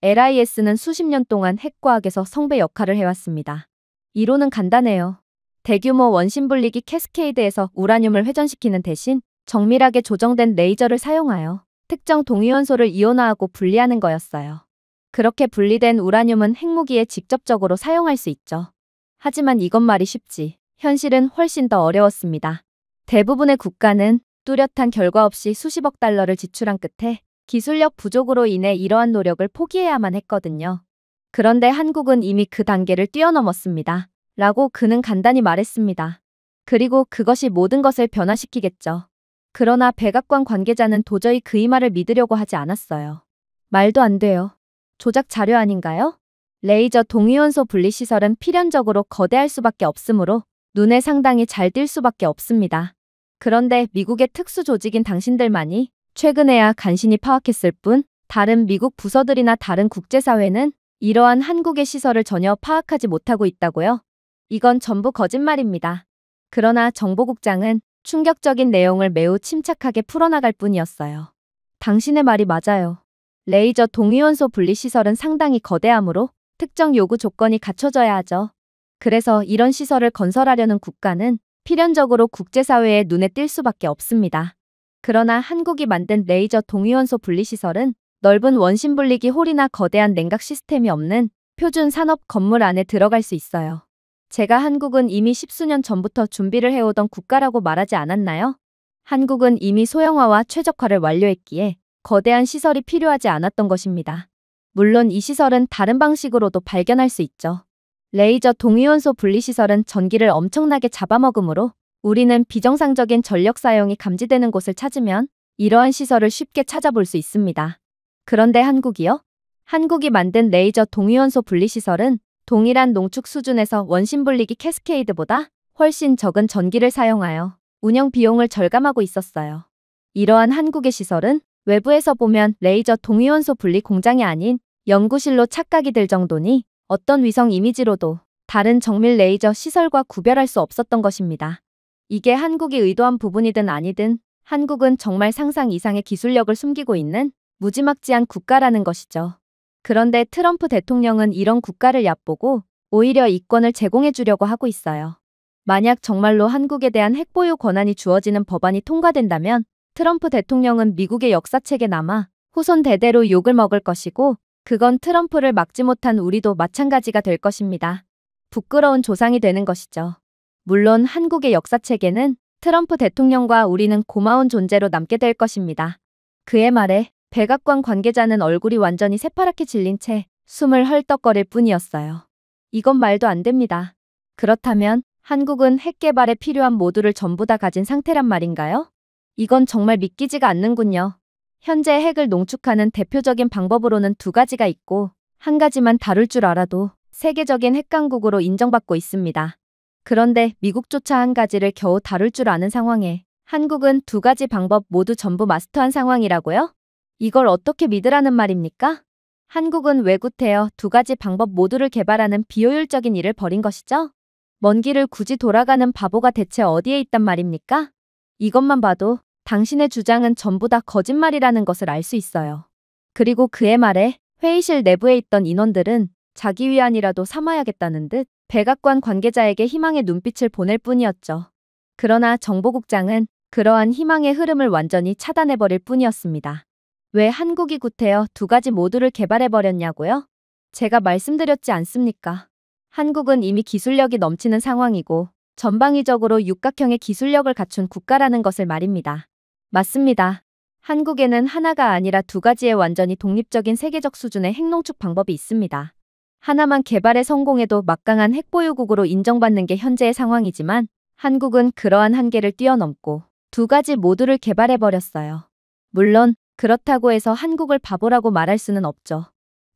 LIS는 수십 년 동안 핵과학에서 성배 역할을 해왔습니다. 이론은 간단해요. 대규모 원심분리기 캐스케이드에서 우라늄을 회전시키는 대신 정밀하게 조정된 레이저를 사용하여 특정 동위원소를 이온화하고 분리하는 거였어요. 그렇게 분리된 우라늄은 핵무기에 직접적으로 사용할 수 있죠. 하지만 이건 말이 쉽지, 현실은 훨씬 더 어려웠습니다. 대부분의 국가는 뚜렷한 결과 없이 수십억 달러를 지출한 끝에 기술력 부족으로 인해 이러한 노력을 포기해야만 했거든요. 그런데 한국은 이미 그 단계를 뛰어넘었습니다. 라고 그는 간단히 말했습니다. 그리고 그것이 모든 것을 변화시키겠죠. 그러나 백악관 관계자는 도저히 그의 말을 믿으려고 하지 않았어요. 말도 안 돼요. 조작 자료 아닌가요? 레이저 동위원소 분리시설은 필연적으로 거대할 수밖에 없으므로 눈에 상당히 잘 띌 수밖에 없습니다. 그런데 미국의 특수 조직인 당신들만이 최근에야 간신히 파악했을 뿐 다른 미국 부서들이나 다른 국제사회는 이러한 한국의 시설을 전혀 파악하지 못하고 있다고요? 이건 전부 거짓말입니다. 그러나 정보국장은 충격적인 내용을 매우 침착하게 풀어나갈 뿐이었어요. 당신의 말이 맞아요. 레이저 동위원소 분리시설은 상당히 거대하므로 특정 요구 조건이 갖춰져야 하죠. 그래서 이런 시설을 건설하려는 국가는 필연적으로 국제사회의 눈에 띌 수밖에 없습니다. 그러나 한국이 만든 레이저 동위원소 분리시설은 넓은 원심분리기 홀이나 거대한 냉각 시스템이 없는 표준 산업 건물 안에 들어갈 수 있어요. 제가 한국은 이미 십수년 전부터 준비를 해오던 국가라고 말하지 않았나요? 한국은 이미 소형화와 최적화를 완료했기에 거대한 시설이 필요하지 않았던 것입니다. 물론 이 시설은 다른 방식으로도 발견할 수 있죠. 레이저 동위원소 분리시설은 전기를 엄청나게 잡아먹으므로 우리는 비정상적인 전력 사용이 감지되는 곳을 찾으면 이러한 시설을 쉽게 찾아볼 수 있습니다. 그런데 한국이요? 한국이 만든 레이저 동위원소 분리시설은 동일한 농축 수준에서 원심분리기 캐스케이드보다 훨씬 적은 전기를 사용하여 운영 비용을 절감하고 있었어요. 이러한 한국의 시설은 외부에서 보면 레이저 동위원소 분리 공장이 아닌 연구실로 착각이 들 정도니 어떤 위성 이미지로도 다른 정밀 레이저 시설과 구별할 수 없었던 것입니다. 이게 한국이 의도한 부분이든 아니든 한국은 정말 상상 이상의 기술력을 숨기고 있는 무지막지한 국가라는 것이죠. 그런데 트럼프 대통령은 이런 국가를 얕보고 오히려 이권을 제공해 주려고 하고 있어요. 만약 정말로 한국에 대한 핵보유 권한이 주어지는 법안이 통과된다면 트럼프 대통령은 미국의 역사책에 남아 후손 대대로 욕을 먹을 것이고 그건 트럼프를 막지 못한 우리도 마찬가지가 될 것입니다. 부끄러운 조상이 되는 것이죠. 물론 한국의 역사책에는 트럼프 대통령과 우리는 고마운 존재로 남게 될 것입니다. 그의 말에 백악관 관계자는 얼굴이 완전히 새파랗게 질린 채 숨을 헐떡거릴 뿐이었어요. 이건 말도 안 됩니다. 그렇다면 한국은 핵 개발에 필요한 모두를 전부 다 가진 상태란 말인가요? 이건 정말 믿기지가 않는군요. 현재 핵을 농축하는 대표적인 방법으로는 두 가지가 있고 한 가지만 다룰 줄 알아도 세계적인 핵강국으로 인정받고 있습니다. 그런데 미국조차 한 가지를 겨우 다룰 줄 아는 상황에 한국은 두 가지 방법 모두 전부 마스터한 상황이라고요? 이걸 어떻게 믿으라는 말입니까? 한국은 왜 구태여 두 가지 방법 모두를 개발하는 비효율적인 일을 벌인 것이죠? 먼 길을 굳이 돌아가는 바보가 대체 어디에 있단 말입니까? 이것만 봐도 당신의 주장은 전부 다 거짓말이라는 것을 알 수 있어요. 그리고 그의 말에 회의실 내부에 있던 인원들은 자기 위안이라도 삼아야겠다는 듯 백악관 관계자에게 희망의 눈빛을 보낼 뿐이었죠. 그러나 정보국장은 그러한 희망의 흐름을 완전히 차단해버릴 뿐이었습니다. 왜 한국이 구태여 두 가지 모두를 개발해버렸냐고요? 제가 말씀드렸지 않습니까? 한국은 이미 기술력이 넘치는 상황이고 전방위적으로 육각형의 기술력을 갖춘 국가라는 것을 말입니다. 맞습니다. 한국에는 하나가 아니라 두 가지의 완전히 독립적인 세계적 수준의 핵농축 방법이 있습니다. 하나만 개발에 성공해도 막강한 핵보유국으로 인정받는 게 현재의 상황이지만 한국은 그러한 한계를 뛰어넘고 두 가지 모두를 개발해버렸어요. 물론 그렇다고 해서 한국을 바보라고 말할 수는 없죠.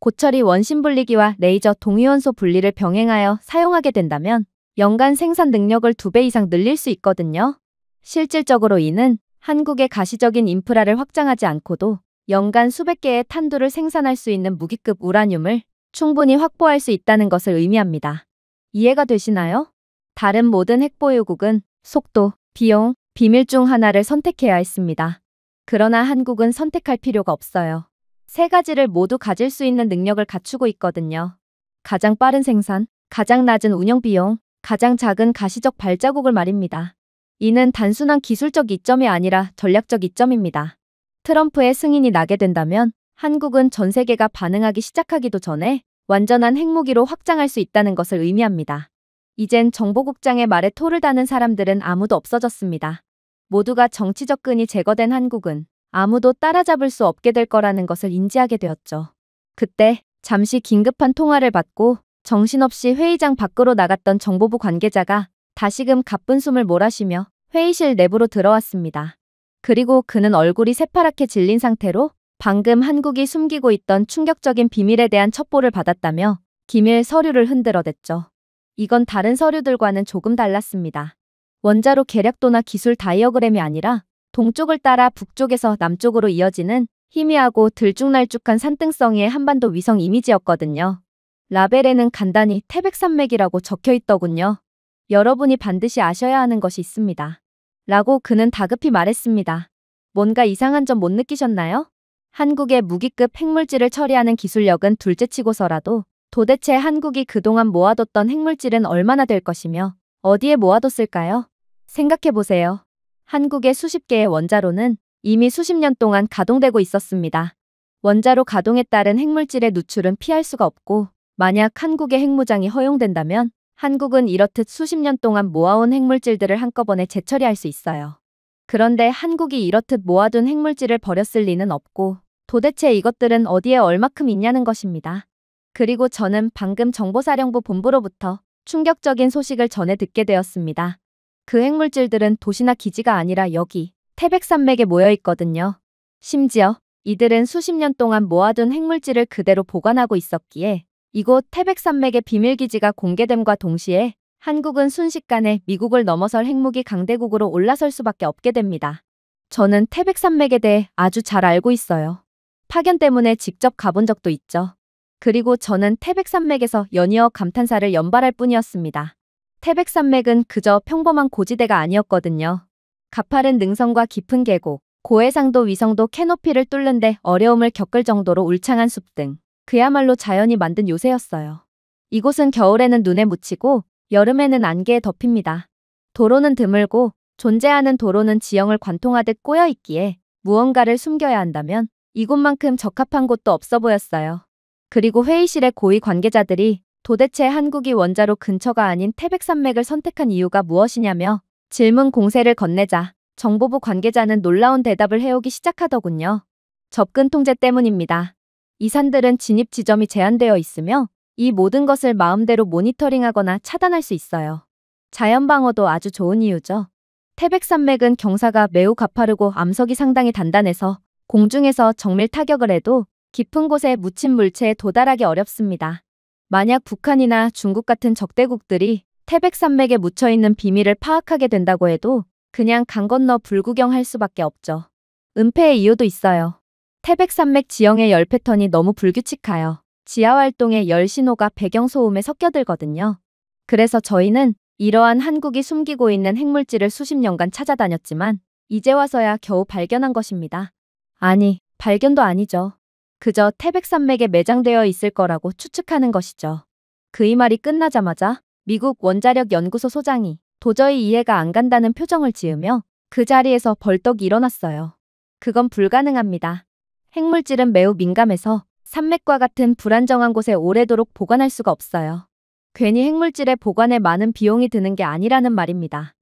고철이 원심 분리기와 레이저 동위원소 분리를 병행하여 사용하게 된다면 연간 생산 능력을 2배 이상 늘릴 수 있거든요. 실질적으로 이는 한국의 가시적인 인프라를 확장하지 않고도 연간 수백 개의 탄두를 생산할 수 있는 무기급 우라늄을 충분히 확보할 수 있다는 것을 의미합니다. 이해가 되시나요? 다른 모든 핵보유국은 속도, 비용, 비밀 중 하나를 선택해야 했습니다. 그러나 한국은 선택할 필요가 없어요. 세 가지를 모두 가질 수 있는 능력을 갖추고 있거든요. 가장 빠른 생산, 가장 낮은 운영 비용, 가장 작은 가시적 발자국을 말입니다. 이는 단순한 기술적 이점이 아니라 전략적 이점입니다. 트럼프의 승인이 나게 된다면 한국은 전 세계가 반응하기 시작하기도 전에 완전한 핵무기로 확장할 수 있다는 것을 의미합니다. 이젠 정보국장의 말에 토를 다는 사람들은 아무도 없어졌습니다. 모두가 정치적 끈이 제거된 한국은 아무도 따라잡을 수 없게 될 거라는 것을 인지하게 되었죠. 그때 잠시 긴급한 통화를 받고 정신없이 회의장 밖으로 나갔던 정보부 관계자가 다시금 가쁜 숨을 몰아쉬며 회의실 내부로 들어왔습니다. 그리고 그는 얼굴이 새파랗게 질린 상태로 방금 한국이 숨기고 있던 충격적인 비밀에 대한 첩보를 받았다며 기밀 서류를 흔들어댔죠. 이건 다른 서류들과는 조금 달랐습니다. 원자로 계략도나 기술 다이어그램이 아니라 동쪽을 따라 북쪽에서 남쪽으로 이어지는 희미하고 들쭉날쭉한 산등성이의 한반도 위성 이미지였거든요. 라벨에는 간단히 태백산맥이라고 적혀 있더군요. 여러분이 반드시 아셔야 하는 것이 있습니다. 라고 그는 다급히 말했습니다. 뭔가 이상한 점 못 느끼셨나요? 한국의 무기급 핵물질을 처리하는 기술력은 둘째치고서라도 도대체 한국이 그동안 모아뒀던 핵물질은 얼마나 될 것이며 어디에 모아뒀을까요? 생각해보세요. 한국의 수십 개의 원자로는 이미 수십 년 동안 가동되고 있었습니다. 원자로 가동에 따른 핵물질의 누출은 피할 수가 없고 만약 한국의 핵무장이 허용된다면 한국은 이렇듯 수십 년 동안 모아온 핵물질들을 한꺼번에 재처리할 수 있어요. 그런데 한국이 이렇듯 모아둔 핵물질을 버렸을 리는 없고 도대체 이것들은 어디에 얼마큼 있냐는 것입니다. 그리고 저는 방금 정보사령부 본부로부터 충격적인 소식을 전해 듣게 되었습니다. 그 핵물질들은 도시나 기지가 아니라 여기 태백산맥에 모여 있거든요. 심지어 이들은 수십 년 동안 모아둔 핵물질을 그대로 보관하고 있었기에 이곳 태백산맥의 비밀기지가 공개됨과 동시에 한국은 순식간에 미국을 넘어설 핵무기 강대국으로 올라설 수밖에 없게 됩니다. 저는 태백산맥에 대해 아주 잘 알고 있어요. 파견 때문에 직접 가본 적도 있죠. 그리고 저는 태백산맥에서 연이어 감탄사를 연발할 뿐이었습니다. 태백산맥은 그저 평범한 고지대가 아니었거든요. 가파른 능선과 깊은 계곡, 고해상도 위성도 캐노피를 뚫는데 어려움을 겪을 정도로 울창한 숲 등 그야말로 자연이 만든 요새였어요. 이곳은 겨울에는 눈에 묻히고 여름에는 안개에 덮입니다. 도로는 드물고 존재하는 도로는 지형을 관통하듯 꼬여 있기에 무언가를 숨겨야 한다면 이곳만큼 적합한 곳도 없어 보였어요. 그리고 회의실의 고위 관계자들이 도대체 한국이 원자로 근처가 아닌 태백산맥을 선택한 이유가 무엇이냐며 질문 공세를 건네자 정보부 관계자는 놀라운 대답을 해오기 시작하더군요. 접근 통제 때문입니다. 이 산들은 진입 지점이 제한되어 있으며 이 모든 것을 마음대로 모니터링하거나 차단할 수 있어요. 자연방어도 아주 좋은 이유죠. 태백산맥은 경사가 매우 가파르고 암석이 상당히 단단해서 공중에서 정밀 타격을 해도 깊은 곳에 묻힌 물체에 도달하기 어렵습니다. 만약 북한이나 중국 같은 적대국들이 태백산맥에 묻혀있는 비밀을 파악하게 된다고 해도 그냥 강 건너 불구경할 수밖에 없죠. 은폐의 이유도 있어요. 태백산맥 지형의 열 패턴이 너무 불규칙하여 지하활동의 열 신호가 배경소음에 섞여들거든요. 그래서 저희는 이러한 한국이 숨기고 있는 핵물질을 수십 년간 찾아다녔지만 이제 와서야 겨우 발견한 것입니다. 아니, 발견도 아니죠. 그저 태백산맥에 매장되어 있을 거라고 추측하는 것이죠. 그의 말이 끝나자마자 미국 원자력 연구소 소장이 도저히 이해가 안 간다는 표정을 지으며 그 자리에서 벌떡 일어났어요. 그건 불가능합니다. 핵물질은 매우 민감해서 산맥과 같은 불안정한 곳에 오래도록 보관할 수가 없어요. 괜히 핵물질의 보관에 많은 비용이 드는 게 아니라는 말입니다.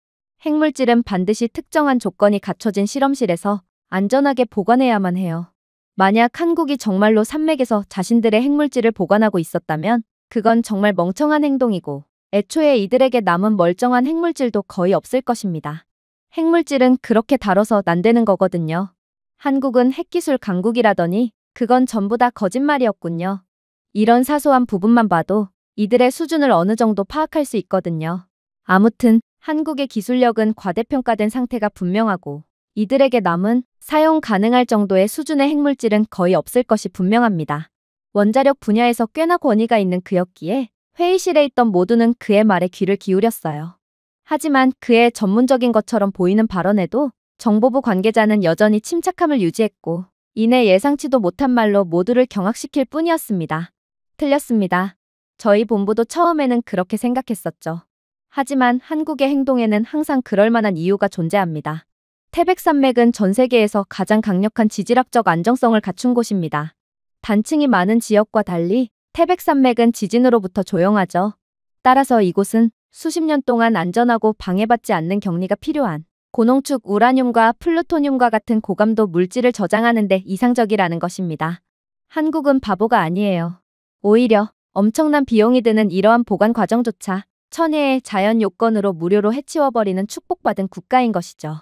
핵물질은 반드시 특정한 조건이 갖춰진 실험실에서 안전하게 보관해야만 해요. 만약 한국이 정말로 산맥에서 자신들의 핵물질을 보관하고 있었다면 그건 정말 멍청한 행동이고 애초에 이들에게 남은 멀쩡한 핵물질도 거의 없을 것입니다. 핵물질은 그렇게 다뤄서 난되는 거거든요. 한국은 핵기술 강국이라더니 그건 전부 다 거짓말이었군요. 이런 사소한 부분만 봐도 이들의 수준을 어느 정도 파악할 수 있거든요. 아무튼 한국의 기술력은 과대평가된 상태가 분명하고 이들에게 남은 사용 가능할 정도의 수준의 핵물질은 거의 없을 것이 분명합니다. 원자력 분야에서 꽤나 권위가 있는 그였기에 회의실에 있던 모두는 그의 말에 귀를 기울였어요. 하지만 그의 전문적인 것처럼 보이는 발언에도 정보부 관계자는 여전히 침착함을 유지했고 이내 예상치도 못한 말로 모두를 경악시킬 뿐이었습니다. 틀렸습니다. 저희 본부도 처음에는 그렇게 생각했었죠. 하지만 한국의 행동에는 항상 그럴 만한 이유가 존재합니다. 태백산맥은 전 세계에서 가장 강력한 지질학적 안정성을 갖춘 곳입니다. 단층이 많은 지역과 달리 태백산맥은 지진으로부터 조용하죠. 따라서 이곳은 수십 년 동안 안전하고 방해받지 않는 격리가 필요한 고농축 우라늄과 플루토늄과 같은 고감도 물질을 저장하는 데 이상적이라는 것입니다. 한국은 바보가 아니에요. 오히려 엄청난 비용이 드는 이러한 보관 과정조차 천혜의 자연 요건으로 무료로 해치워버리는 축복받은 국가인 것이죠.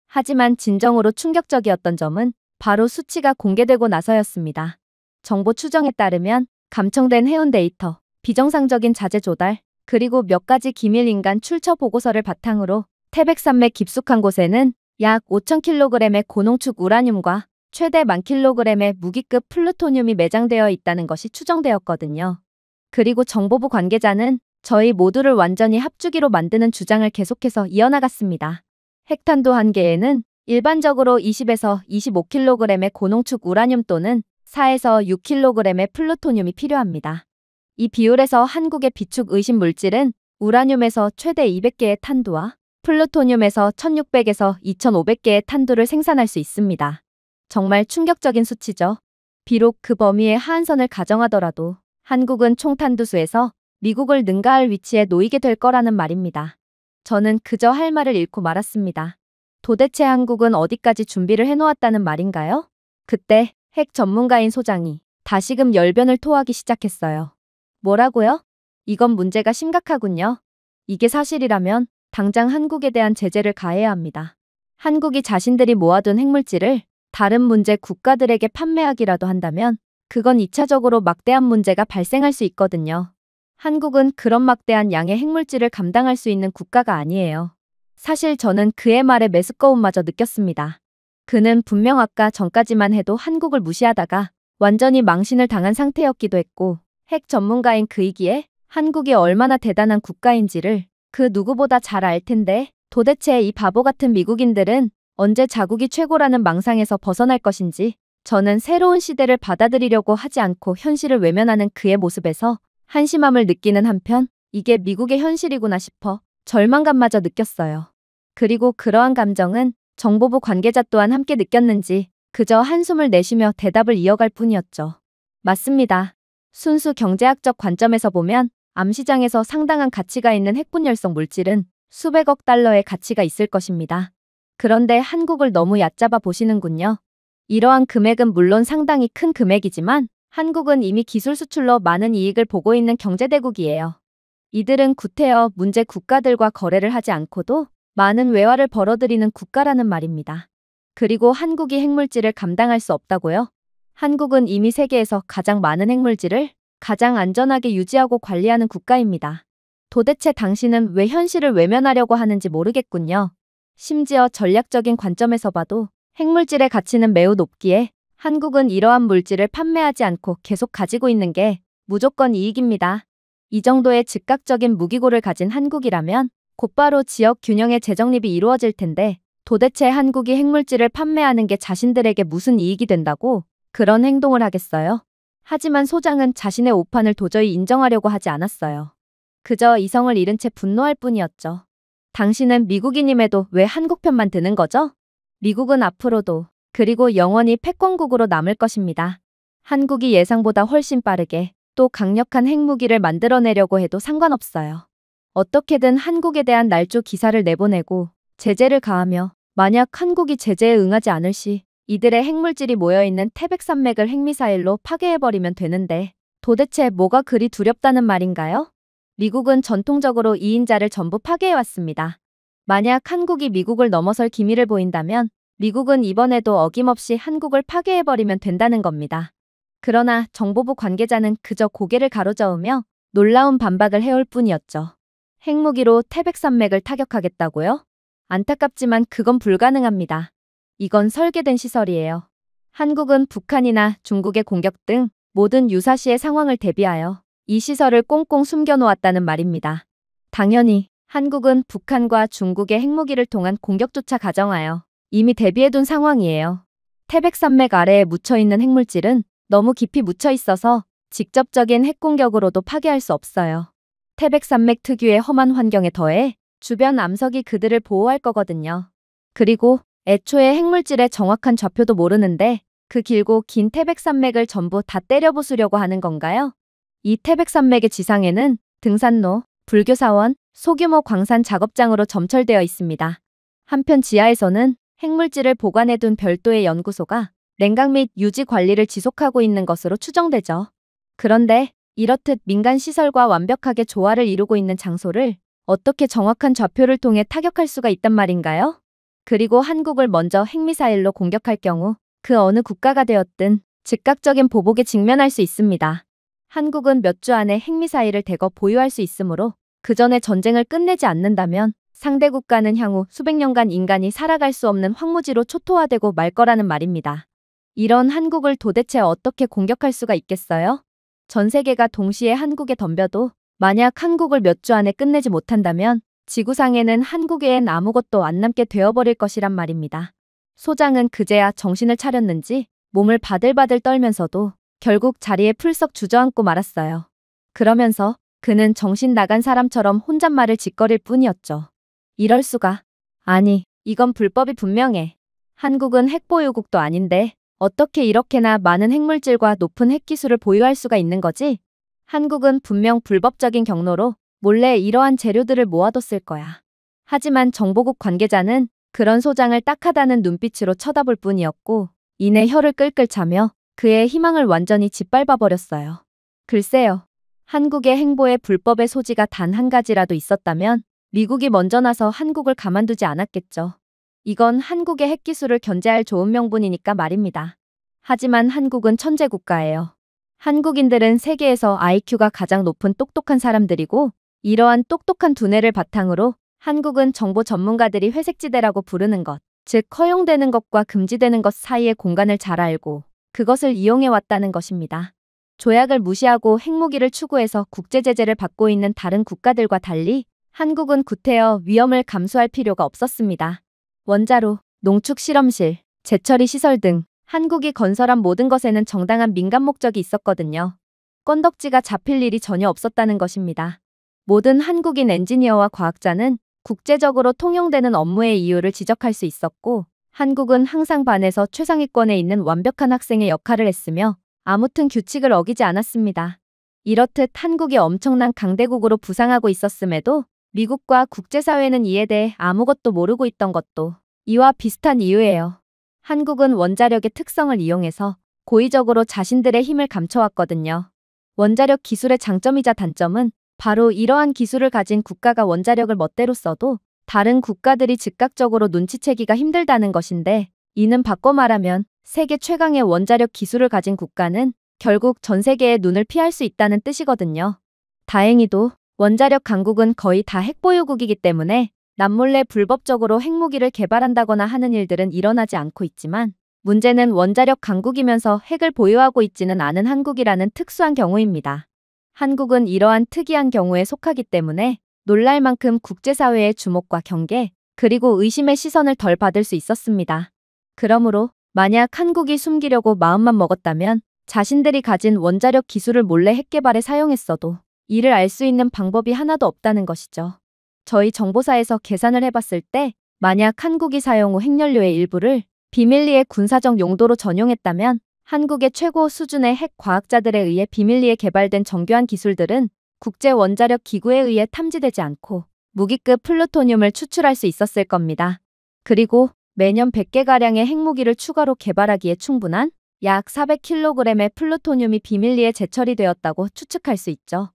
하지만 진정으로 충격적이었던 점은 바로 수치가 공개되고 나서였습니다. 정보 추정에 따르면 감청된 해운 데이터, 비정상적인 자재 조달, 그리고 몇 가지 기밀 인간 출처 보고서를 바탕으로 태백산맥 깊숙한 곳에는 약 5,000kg의 고농축 우라늄과 최대 10,000kg의 무기급 플루토늄이 매장되어 있다는 것이 추정되었거든요. 그리고 정보부 관계자는 저희 모두를 완전히 합주기로 만드는 주장을 계속해서 이어나갔습니다. 핵탄두 한 개에는 일반적으로 20에서 25kg의 고농축 우라늄 또는 4에서 6kg의 플루토늄이 필요합니다. 이 비율에서 한국의 비축 의심 물질은 우라늄에서 최대 200개의 탄두와 플루토늄에서 1600에서 2500개의 탄두를 생산할 수 있습니다. 정말 충격적인 수치죠. 비록 그 범위의 하한선을 가정하더라도 한국은 총탄두수에서 미국을 능가할 위치에 놓이게 될 거라는 말입니다. 저는 그저 할 말을 잃고 말았습니다. 도대체 한국은 어디까지 준비를 해놓았다는 말인가요? 그때 핵 전문가인 소장이 다시금 열변을 토하기 시작했어요. 뭐라고요? 이건 문제가 심각하군요. 이게 사실이라면 당장 한국에 대한 제재를 가해야 합니다. 한국이 자신들이 모아둔 핵물질을 다른 문제 국가들에게 판매하기라도 한다면 그건 2차적으로 막대한 문제가 발생할 수 있거든요. 한국은 그런 막대한 양의 핵물질을 감당할 수 있는 국가가 아니에요. 사실 저는 그의 말에 메스꺼움마저 느꼈습니다. 그는 분명 아까 전까지만 해도 한국을 무시하다가 완전히 망신을 당한 상태였기도 했고 핵 전문가인 그이기에 한국이 얼마나 대단한 국가인지를 그 누구보다 잘 알 텐데 도대체 이 바보 같은 미국인들은 언제 자국이 최고라는 망상에서 벗어날 것인지 저는 새로운 시대를 받아들이려고 하지 않고 현실을 외면하는 그의 모습에서 한심함을 느끼는 한편 이게 미국의 현실이구나 싶어 절망감마저 느꼈어요. 그리고 그러한 감정은 정보부 관계자 또한 함께 느꼈는지 그저 한숨을 내쉬며 대답을 이어갈 뿐이었죠. 맞습니다. 순수 경제학적 관점에서 보면 암시장에서 상당한 가치가 있는 핵분열성 물질은 수백억 달러의 가치가 있을 것입니다. 그런데 한국을 너무 얕잡아 보시는군요. 이러한 금액은 물론 상당히 큰 금액이지만 한국은 이미 기술 수출로 많은 이익을 보고 있는 경제대국이에요. 이들은 구태여 문제 국가들과 거래를 하지 않고도 많은 외화를 벌어들이는 국가라는 말입니다. 그리고 한국이 핵물질을 감당할 수 없다고요? 한국은 이미 세계에서 가장 많은 핵물질을 가장 안전하게 유지하고 관리하는 국가입니다. 도대체 당신은 왜 현실을 외면하려고 하는지 모르겠군요. 심지어 전략적인 관점에서 봐도 핵물질의 가치는 매우 높기에 한국은 이러한 물질을 판매하지 않고 계속 가지고 있는 게 무조건 이익입니다. 이 정도의 즉각적인 무기고를 가진 한국이라면 곧바로 지역 균형의 재정립이 이루어질 텐데 도대체 한국이 핵물질을 판매하는 게 자신들에게 무슨 이익이 된다고 그런 행동을 하겠어요? 하지만 소장은 자신의 오판을 도저히 인정하려고 하지 않았어요. 그저 이성을 잃은 채 분노할 뿐이었죠. 당신은 미국인임에도 왜 한국 편만 드는 거죠? 미국은 앞으로도 그리고 영원히 패권국으로 남을 것입니다. 한국이 예상보다 훨씬 빠르게 또 강력한 핵무기를 만들어내려고 해도 상관없어요. 어떻게든 한국에 대한 날조 기사를 내보내고 제재를 가하며 만약 한국이 제재에 응하지 않을 시 이들의 핵물질이 모여있는 태백산맥을 핵미사일로 파괴해버리면 되는데 도대체 뭐가 그리 두렵다는 말인가요? 미국은 전통적으로 2인자를 전부 파괴해왔습니다. 만약 한국이 미국을 넘어설 기미를 보인다면 미국은 이번에도 어김없이 한국을 파괴해버리면 된다는 겁니다. 그러나 정보부 관계자는 그저 고개를 가로저으며 놀라운 반박을 해올 뿐이었죠. 핵무기로 태백산맥을 타격하겠다고요? 안타깝지만 그건 불가능합니다. 이건 설계된 시설이에요. 한국은 북한이나 중국의 공격 등 모든 유사시의 상황을 대비하여 이 시설을 꽁꽁 숨겨놓았다는 말입니다. 당연히 한국은 북한과 중국의 핵무기를 통한 공격조차 가정하여 이미 대비해둔 상황이에요. 태백산맥 아래에 묻혀있는 핵물질은 너무 깊이 묻혀 있어서 직접적인 핵공격으로도 파괴할 수 없어요. 태백산맥 특유의 험한 환경에 더해 주변 암석이 그들을 보호할 거거든요. 그리고 애초에 핵물질의 정확한 좌표도 모르는데 그 길고 긴 태백산맥을 전부 다 때려 부수려고 하는 건가요? 이 태백산맥의 지상에는 등산로, 불교사원, 소규모 광산 작업장으로 점철되어 있습니다. 한편 지하에서는 핵물질을 보관해둔 별도의 연구소가 냉각 및 유지 관리를 지속하고 있는 것으로 추정되죠. 그런데 이렇듯 민간 시설과 완벽하게 조화를 이루고 있는 장소를 어떻게 정확한 좌표를 통해 타격할 수가 있단 말인가요? 그리고 한국을 먼저 핵미사일로 공격할 경우 그 어느 국가가 되었든 즉각적인 보복에 직면할 수 있습니다. 한국은 몇 주 안에 핵미사일을 대거 보유할 수 있으므로 그 전에 전쟁을 끝내지 않는다면 상대 국가는 향후 수백 년간 인간이 살아갈 수 없는 황무지로 초토화되고 말 거라는 말입니다. 이런 한국을 도대체 어떻게 공격할 수가 있겠어요? 전 세계가 동시에 한국에 덤벼도 만약 한국을 몇 주 안에 끝내지 못한다면 지구상에는 한국 외엔 아무것도 안 남게 되어버릴 것이란 말입니다. 소장은 그제야 정신을 차렸는지 몸을 바들바들 떨면서도 결국 자리에 풀썩 주저앉고 말았어요. 그러면서 그는 정신 나간 사람처럼 혼잣말을 짓거릴 뿐이었죠. 이럴 수가. 아니, 이건 불법이 분명해. 한국은 핵보유국도 아닌데 어떻게 이렇게나 많은 핵물질과 높은 핵기술을 보유할 수가 있는 거지? 한국은 분명 불법적인 경로로 몰래 이러한 재료들을 모아뒀을 거야. 하지만 정보국 관계자는 그런 소장을 딱하다는 눈빛으로 쳐다볼 뿐이었고 이내 혀를 끌끌 차며 그의 희망을 완전히 짓밟아버렸어요. 글쎄요. 한국의 행보에 불법의 소지가 단 한 가지라도 있었다면 미국이 먼저 나서 한국을 가만두지 않았겠죠. 이건 한국의 핵기술을 견제할 좋은 명분이니까 말입니다. 하지만 한국은 천재 국가예요. 한국인들은 세계에서 IQ가 가장 높은 똑똑한 사람들이고 이러한 똑똑한 두뇌를 바탕으로 한국은 정보 전문가들이 회색지대라고 부르는 것, 즉 허용되는 것과 금지되는 것 사이의 공간을 잘 알고 그것을 이용해 왔다는 것입니다. 조약을 무시하고 핵무기를 추구해서 국제 제재를 받고 있는 다른 국가들과 달리 한국은 구태여 위험을 감수할 필요가 없었습니다. 원자로, 농축 실험실, 재처리 시설 등 한국이 건설한 모든 것에는 정당한 민간 목적이 있었거든요. 건덕지가 잡힐 일이 전혀 없었다는 것입니다. 모든 한국인 엔지니어와 과학자는 국제적으로 통용되는 업무의 이유를 지적할 수 있었고, 한국은 항상 반에서 최상위권에 있는 완벽한 학생의 역할을 했으며 아무튼 규칙을 어기지 않았습니다. 이렇듯 한국이 엄청난 강대국으로 부상하고 있었음에도 미국과 국제사회는 이에 대해 아무것도 모르고 있던 것도 이와 비슷한 이유예요. 한국은 원자력의 특성을 이용해서 고의적으로 자신들의 힘을 감춰왔거든요. 원자력 기술의 장점이자 단점은 바로 이러한 기술을 가진 국가가 원자력을 멋대로 써도 다른 국가들이 즉각적으로 눈치채기가 힘들다는 것인데, 이는 바꿔 말하면 세계 최강의 원자력 기술을 가진 국가는 결국 전 세계의 눈을 피할 수 있다는 뜻이거든요. 다행히도 원자력 강국은 거의 다 핵보유국이기 때문에 남몰래 불법적으로 핵무기를 개발한다거나 하는 일들은 일어나지 않고 있지만, 문제는 원자력 강국이면서 핵을 보유하고 있지는 않은 한국이라는 특수한 경우입니다. 한국은 이러한 특이한 경우에 속하기 때문에 놀랄 만큼 국제사회의 주목과 경계, 그리고 의심의 시선을 덜 받을 수 있었습니다. 그러므로 만약 한국이 숨기려고 마음만 먹었다면 자신들이 가진 원자력 기술을 몰래 핵 개발에 사용했어도 이를 알 수 있는 방법이 하나도 없다는 것이죠. 저희 정보사에서 계산을 해봤을 때 만약 한국이 사용 후 핵연료의 일부를 비밀리에 군사적 용도로 전용했다면 한국의 최고 수준의 핵 과학자들에 의해 비밀리에 개발된 정교한 기술들은 국제원자력기구에 의해 탐지되지 않고 무기급 플루토늄을 추출할 수 있었을 겁니다. 그리고 매년 100개가량의 핵무기를 추가로 개발하기에 충분한 약 400kg의 플루토늄이 비밀리에 재처리되었다고 추측할 수 있죠.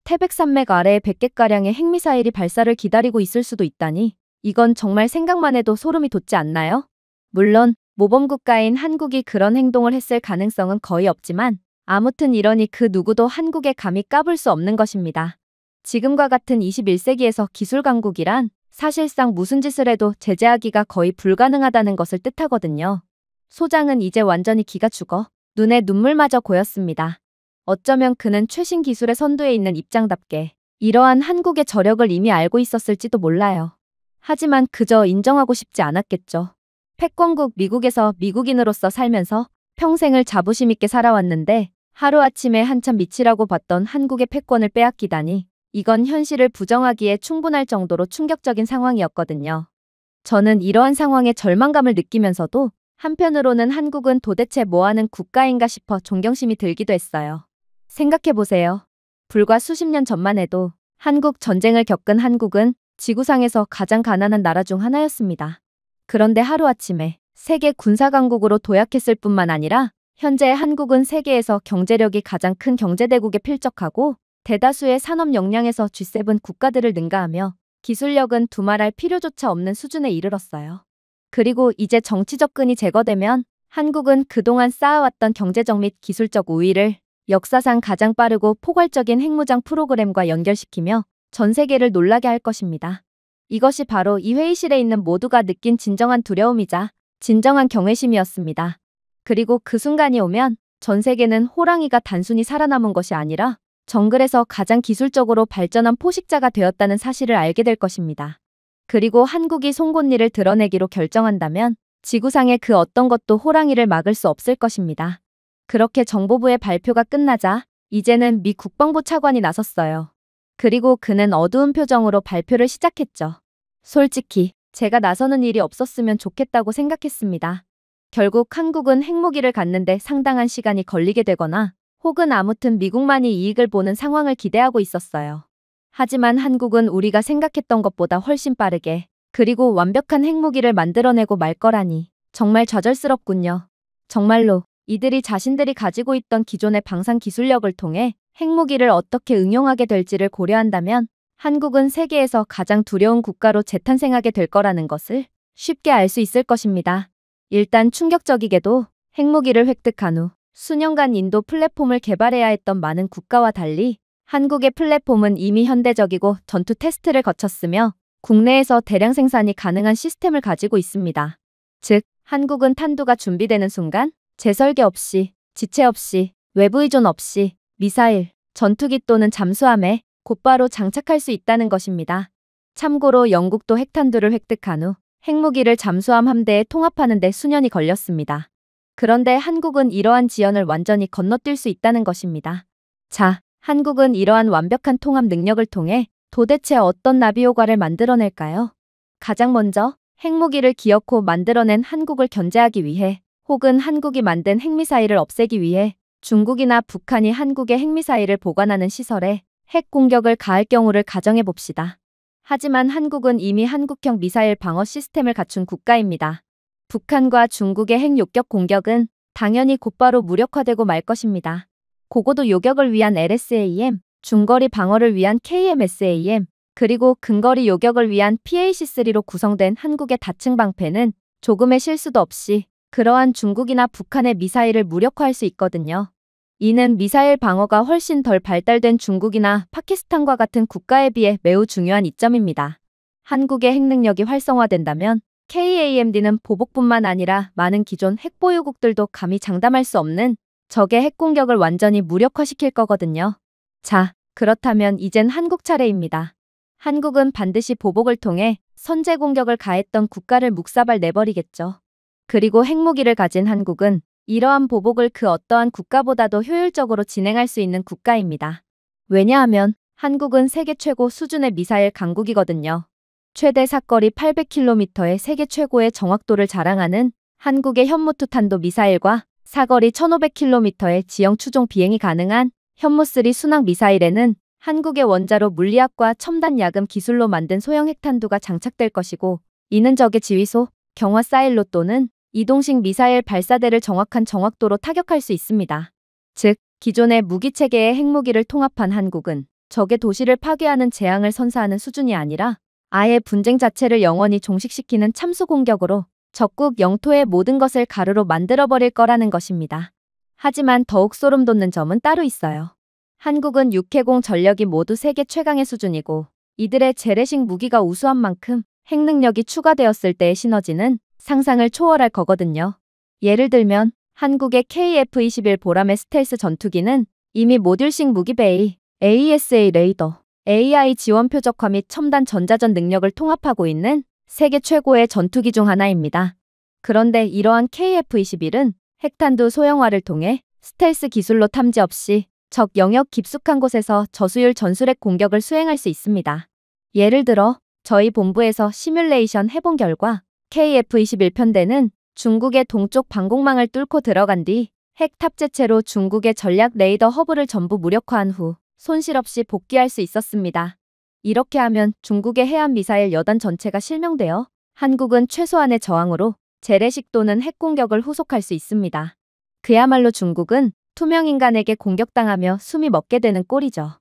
태백산맥 아래에 100개가량의 핵미사일이 발사를 기다리고 있을 수도 있다니 이건 정말 생각만 해도 소름이 돋지 않나요? 물론 모범국가인 한국이 그런 행동을 했을 가능성은 거의 없지만 아무튼 이러니 그 누구도 한국에 감히 까불 수 없는 것입니다. 지금과 같은 21세기에서 기술 강국이란 사실상 무슨 짓을 해도 제재하기가 거의 불가능하다는 것을 뜻하거든요. 소장은 이제 완전히 기가 죽어 눈에 눈물마저 고였습니다. 어쩌면 그는 최신 기술의 선두에 있는 입장답게 이러한 한국의 저력을 이미 알고 있었을지도 몰라요. 하지만 그저 인정하고 싶지 않았겠죠. 패권국 미국에서 미국인으로서 살면서 평생을 자부심 있게 살아왔는데 하루아침에 한참 미치라고 봤던 한국의 패권을 빼앗기다니 이건 현실을 부정하기에 충분할 정도로 충격적인 상황이었거든요. 저는 이러한 상황에 절망감을 느끼면서도 한편으로는 한국은 도대체 뭐하는 국가인가 싶어 존경심이 들기도 했어요. 생각해보세요. 불과 수십 년 전만 해도 한국 전쟁을 겪은 한국은 지구상에서 가장 가난한 나라 중 하나였습니다. 그런데 하루아침에 세계 군사강국으로 도약했을 뿐만 아니라 현재 한국은 세계에서 경제력이 가장 큰 경제대국에 필적하고 대다수의 산업 역량에서 G7 국가들을 능가하며 기술력은 두말할 필요조차 없는 수준에 이르렀어요. 그리고 이제 정치 접근이 제거되면 한국은 그동안 쌓아왔던 경제적 및 기술적 우위를 역사상 가장 빠르고 포괄적인 핵무장 프로그램과 연결시키며 전 세계를 놀라게 할 것입니다. 이것이 바로 이 회의실에 있는 모두가 느낀 진정한 두려움이자 진정한 경외심이었습니다. 그리고 그 순간이 오면 전 세계는 호랑이가 단순히 살아남은 것이 아니라 정글에서 가장 기술적으로 발전한 포식자가 되었다는 사실을 알게 될 것입니다. 그리고 한국이 송곳니를 드러내기로 결정한다면 지구상의 그 어떤 것도 호랑이를 막을 수 없을 것입니다. 그렇게 정보부의 발표가 끝나자 이제는 미 국방부 차관이 나섰어요. 그리고 그는 어두운 표정으로 발표를 시작했죠. 솔직히 제가 나서는 일이 없었으면 좋겠다고 생각했습니다. 결국 한국은 핵무기를 갖는데 상당한 시간이 걸리게 되거나 혹은 아무튼 미국만이 이익을 보는 상황을 기대하고 있었어요. 하지만 한국은 우리가 생각했던 것보다 훨씬 빠르게 그리고 완벽한 핵무기를 만들어내고 말 거라니 정말 좌절스럽군요. 정말로 이들이 자신들이 가지고 있던 기존의 방산 기술력을 통해 핵무기를 어떻게 응용하게 될지를 고려한다면 한국은 세계에서 가장 두려운 국가로 재탄생하게 될 거라는 것을 쉽게 알 수 있을 것입니다. 일단 충격적이게도 핵무기를 획득한 후 수년간 인도 플랫폼을 개발해야 했던 많은 국가와 달리 한국의 플랫폼은 이미 현대적이고 전투 테스트를 거쳤으며 국내에서 대량 생산이 가능한 시스템을 가지고 있습니다. 즉, 한국은 탄두가 준비되는 순간 재설계 없이, 지체 없이, 외부 의존 없이 미사일, 전투기 또는 잠수함에 곧바로 장착할 수 있다는 것입니다. 참고로 영국도 핵탄두를 획득한 후 핵무기를 잠수함 함대에 통합하는 데 수년이 걸렸습니다. 그런데 한국은 이러한 지연을 완전히 건너뛸 수 있다는 것입니다. 자, 한국은 이러한 완벽한 통합 능력을 통해 도대체 어떤 나비 효과를 만들어낼까요? 가장 먼저 핵무기를 기어코 만들어낸 한국을 견제하기 위해 혹은 한국이 만든 핵미사일을 없애기 위해 중국이나 북한이 한국의 핵미사일을 보관하는 시설에 핵 공격을 가할 경우를 가정해 봅시다. 하지만 한국은 이미 한국형 미사일 방어 시스템을 갖춘 국가입니다. 북한과 중국의 핵 요격 공격은 당연히 곧바로 무력화되고 말 것입니다. 고고도 요격을 위한 LSAM, 중거리 방어를 위한 KMSAM, 그리고 근거리 요격을 위한 PAC-3로 구성된 한국의 다층 방패는 조금의 실수도 없이 그러한 중국이나 북한의 미사일을 무력화할 수 있거든요. 이는 미사일 방어가 훨씬 덜 발달된 중국이나 파키스탄과 같은 국가에 비해 매우 중요한 이점입니다. 한국의 핵 능력이 활성화된다면 KAMD는 보복뿐만 아니라 많은 기존 핵 보유국들도 감히 장담할 수 없는 적의 핵 공격을 완전히 무력화시킬 거거든요. 자, 그렇다면 이젠 한국 차례입니다. 한국은 반드시 보복을 통해 선제 공격을 가했던 국가를 묵사발 내버리겠죠. 그리고 핵무기를 가진 한국은 이러한 보복을 그 어떠한 국가보다도 효율적으로 진행할 수 있는 국가입니다. 왜냐하면 한국은 세계 최고 수준의 미사일 강국이거든요. 최대 사거리 800km의 세계 최고의 정확도를 자랑하는 한국의 현무2 탄도 미사일과 사거리 1500km의 지형 추종 비행이 가능한 현무3 순항 미사일에는 한국의 원자로 물리학과 첨단 야금 기술로 만든 소형 핵탄두가 장착될 것이고, 이는 적의 지휘소, 경화 사일로 또는 이동식 미사일 발사대를 정확한 정확도로 타격할 수 있습니다. 즉, 기존의 무기체계의 핵무기를 통합한 한국은 적의 도시를 파괴하는 재앙을 선사하는 수준이 아니라 아예 분쟁 자체를 영원히 종식시키는 참수 공격으로 적국 영토의 모든 것을 가루로 만들어버릴 거라는 것입니다. 하지만 더욱 소름 돋는 점은 따로 있어요. 한국은 육해공 전력이 모두 세계 최강의 수준이고 이들의 재래식 무기가 우수한 만큼 핵 능력이 추가되었을 때의 시너지는 상상을 초월할 거거든요. 예를 들면 한국의 KF-21 보람의 스텔스 전투기는 이미 모듈식 무기 베이, AESA 레이더, AI 지원 표적화 및 첨단 전자전 능력을 통합하고 있는 세계 최고의 전투기 중 하나입니다. 그런데 이러한 KF-21은 핵탄두 소형화를 통해 스텔스 기술로 탐지 없이 적 영역 깊숙한 곳에서 저수율 전술핵 공격을 수행할 수 있습니다. 예를 들어 저희 본부에서 시뮬레이션 해본 결과 KF-21 편대는 중국의 동쪽 방공망을 뚫고 들어간 뒤 핵 탑재체로 중국의 전략 레이더 허브를 전부 무력화한 후 손실 없이 복귀할 수 있었습니다. 이렇게 하면 중국의 해안 미사일 여단 전체가 실명되어 한국은 최소한의 저항으로 재래식 또는 핵 공격을 후속할 수 있습니다. 그야말로 중국은 투명 인간에게 공격당하며 숨이 멎게 되는 꼴이죠.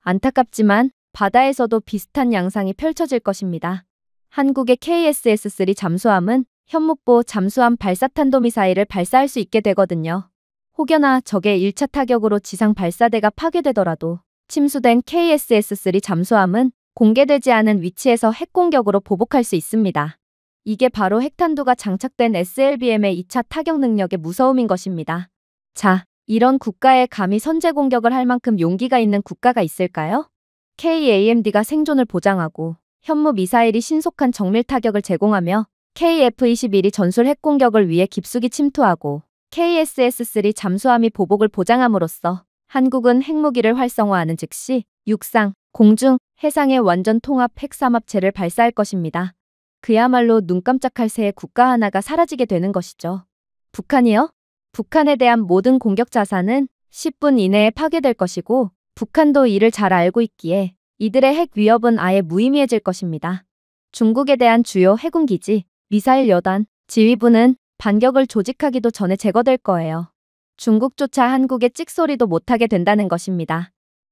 안타깝지만 바다에서도 비슷한 양상이 펼쳐질 것입니다. 한국의 KSS-3 잠수함은 현무보 잠수함 발사탄도미사일을 발사할 수 있게 되거든요. 혹여나 적의 1차 타격으로 지상 발사대가 파괴되더라도 침수된 KSS-3 잠수함은 공개되지 않은 위치에서 핵공격으로 보복할 수 있습니다. 이게 바로 핵탄두가 장착된 SLBM의 2차 타격 능력의 무서움인 것입니다. 자, 이런 국가에 감히 선제 공격을 할 만큼 용기가 있는 국가가 있을까요? KAMD가 생존을 보장하고 현무 미사일이 신속한 정밀 타격을 제공하며 KF-21이 전술 핵공격을 위해 깊숙이 침투하고 KSS-3 잠수함이 보복을 보장함으로써 한국은 핵무기를 활성화하는 즉시 육상, 공중, 해상의 완전 통합 핵삼합체를 발사할 것입니다. 그야말로 눈 깜짝할 새에 국가 하나가 사라지게 되는 것이죠. 북한이요? 북한에 대한 모든 공격 자산은 10분 이내에 파괴될 것이고 북한도 이를 잘 알고 있기에 이들의 핵 위협은 아예 무의미해질 것입니다. 중국에 대한 주요 해군기지, 미사일 여단, 지휘부는 반격을 조직하기도 전에 제거될 거예요. 중국조차 한국의 찍소리도 못하게 된다는 것입니다.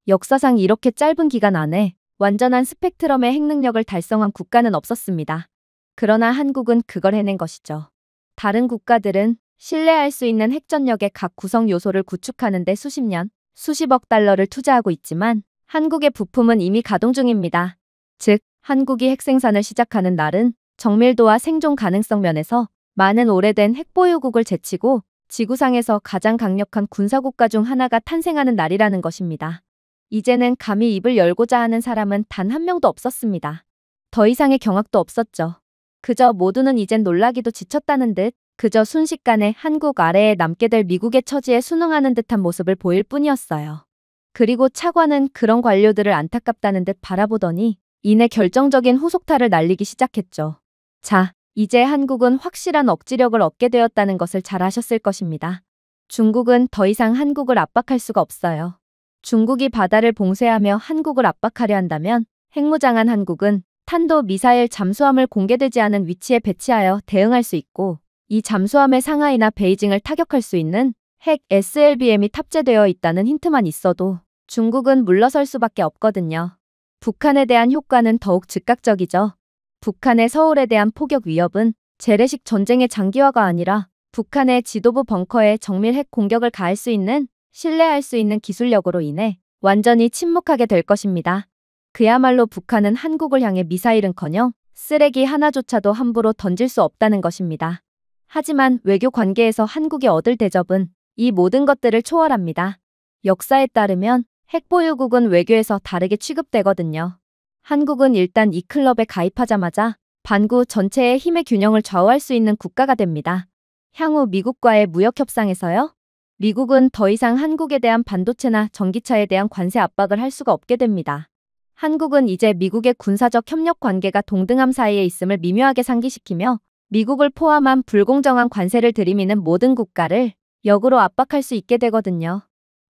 역사상 이렇게 짧은 기간 안에 완전한 스펙트럼의 핵 능력을 달성한 국가는 없었습니다. 그러나 한국은 그걸 해낸 것이죠. 다른 국가들은 신뢰할 수 있는 핵전력의 각 구성 요소를 구축하는 데 수십 년, 수십억 달러를 투자하고 있지만 한국의 부품은 이미 가동 중입니다. 즉, 한국이 핵 생산을 시작하는 날은 정밀도와 생존 가능성 면에서 많은 오래된 핵보유국을 제치고 지구상에서 가장 강력한 군사국가 중 하나가 탄생하는 날이라는 것입니다. 이제는 감히 입을 열고자 하는 사람은 단 한 명도 없었습니다. 더 이상의 경악도 없었죠. 그저 모두는 이젠 놀라기도 지쳤다는 듯 그저 순식간에 한국 아래에 남게 될 미국의 처지에 순응하는 듯한 모습을 보일 뿐이었어요. 그리고 차관은 그런 관료들을 안타깝다는 듯 바라보더니 이내 결정적인 후속타를 날리기 시작했죠. 자, 이제 한국은 확실한 억지력을 얻게 되었다는 것을 잘 아셨을 것입니다. 중국은 더 이상 한국을 압박할 수가 없어요. 중국이 바다를 봉쇄하며 한국을 압박하려 한다면 핵무장한 한국은 탄도 미사일 잠수함을 공개되지 않은 위치에 배치하여 대응할 수 있고 이 잠수함의 상하이나 베이징을 타격할 수 있는 핵 SLBM이 탑재되어 있다는 힌트만 있어도 중국은 물러설 수밖에 없거든요. 북한에 대한 효과는 더욱 즉각적이죠. 북한의 서울에 대한 포격 위협은 재래식 전쟁의 장기화가 아니라 북한의 지도부 벙커에 정밀 핵 공격을 가할 수 있는 신뢰할 수 있는 기술력으로 인해 완전히 침묵하게 될 것입니다. 그야말로 북한은 한국을 향해 미사일은커녕 쓰레기 하나조차도 함부로 던질 수 없다는 것입니다. 하지만 외교 관계에서 한국이 얻을 대접은 이 모든 것들을 초월합니다. 역사에 따르면 핵보유국은 외교에서 다르게 취급되거든요. 한국은 일단 이 클럽에 가입하자마자 반구 전체의 힘의 균형을 좌우할 수 있는 국가가 됩니다. 향후 미국과의 무역 협상에서요. 미국은 더 이상 한국에 대한 반도체나 전기차에 대한 관세 압박을 할 수가 없게 됩니다. 한국은 이제 미국의 군사적 협력 관계가 동등함 사이에 있음을 미묘하게 상기시키며 미국을 포함한 불공정한 관세를 들이미는 모든 국가를 역으로 압박할 수 있게 되거든요.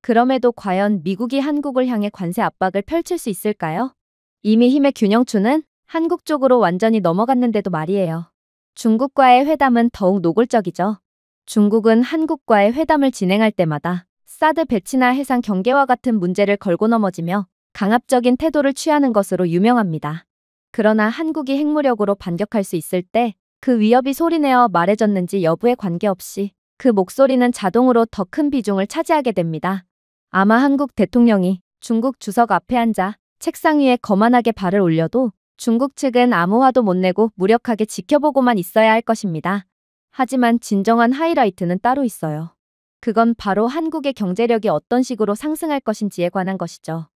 그럼에도 과연 미국이 한국을 향해 관세 압박을 펼칠 수 있을까요? 이미 힘의 균형추는 한국 쪽으로 완전히 넘어갔는데도 말이에요. 중국과의 회담은 더욱 노골적이죠. 중국은 한국과의 회담을 진행할 때마다 사드 배치나 해상 경계와 같은 문제를 걸고 넘어지며 강압적인 태도를 취하는 것으로 유명합니다. 그러나 한국이 핵무력으로 반격할 수 있을 때 그 위협이 소리내어 말해졌는지 여부에 관계없이 그 목소리는 자동으로 더 큰 비중을 차지하게 됩니다. 아마 한국 대통령이 중국 주석 앞에 앉아 책상 위에 거만하게 발을 올려도 중국 측은 아무 화도 못 내고 무력하게 지켜보고만 있어야 할 것입니다. 하지만 진정한 하이라이트는 따로 있어요. 그건 바로 한국의 경제력이 어떤 식으로 상승할 것인지에 관한 것이죠.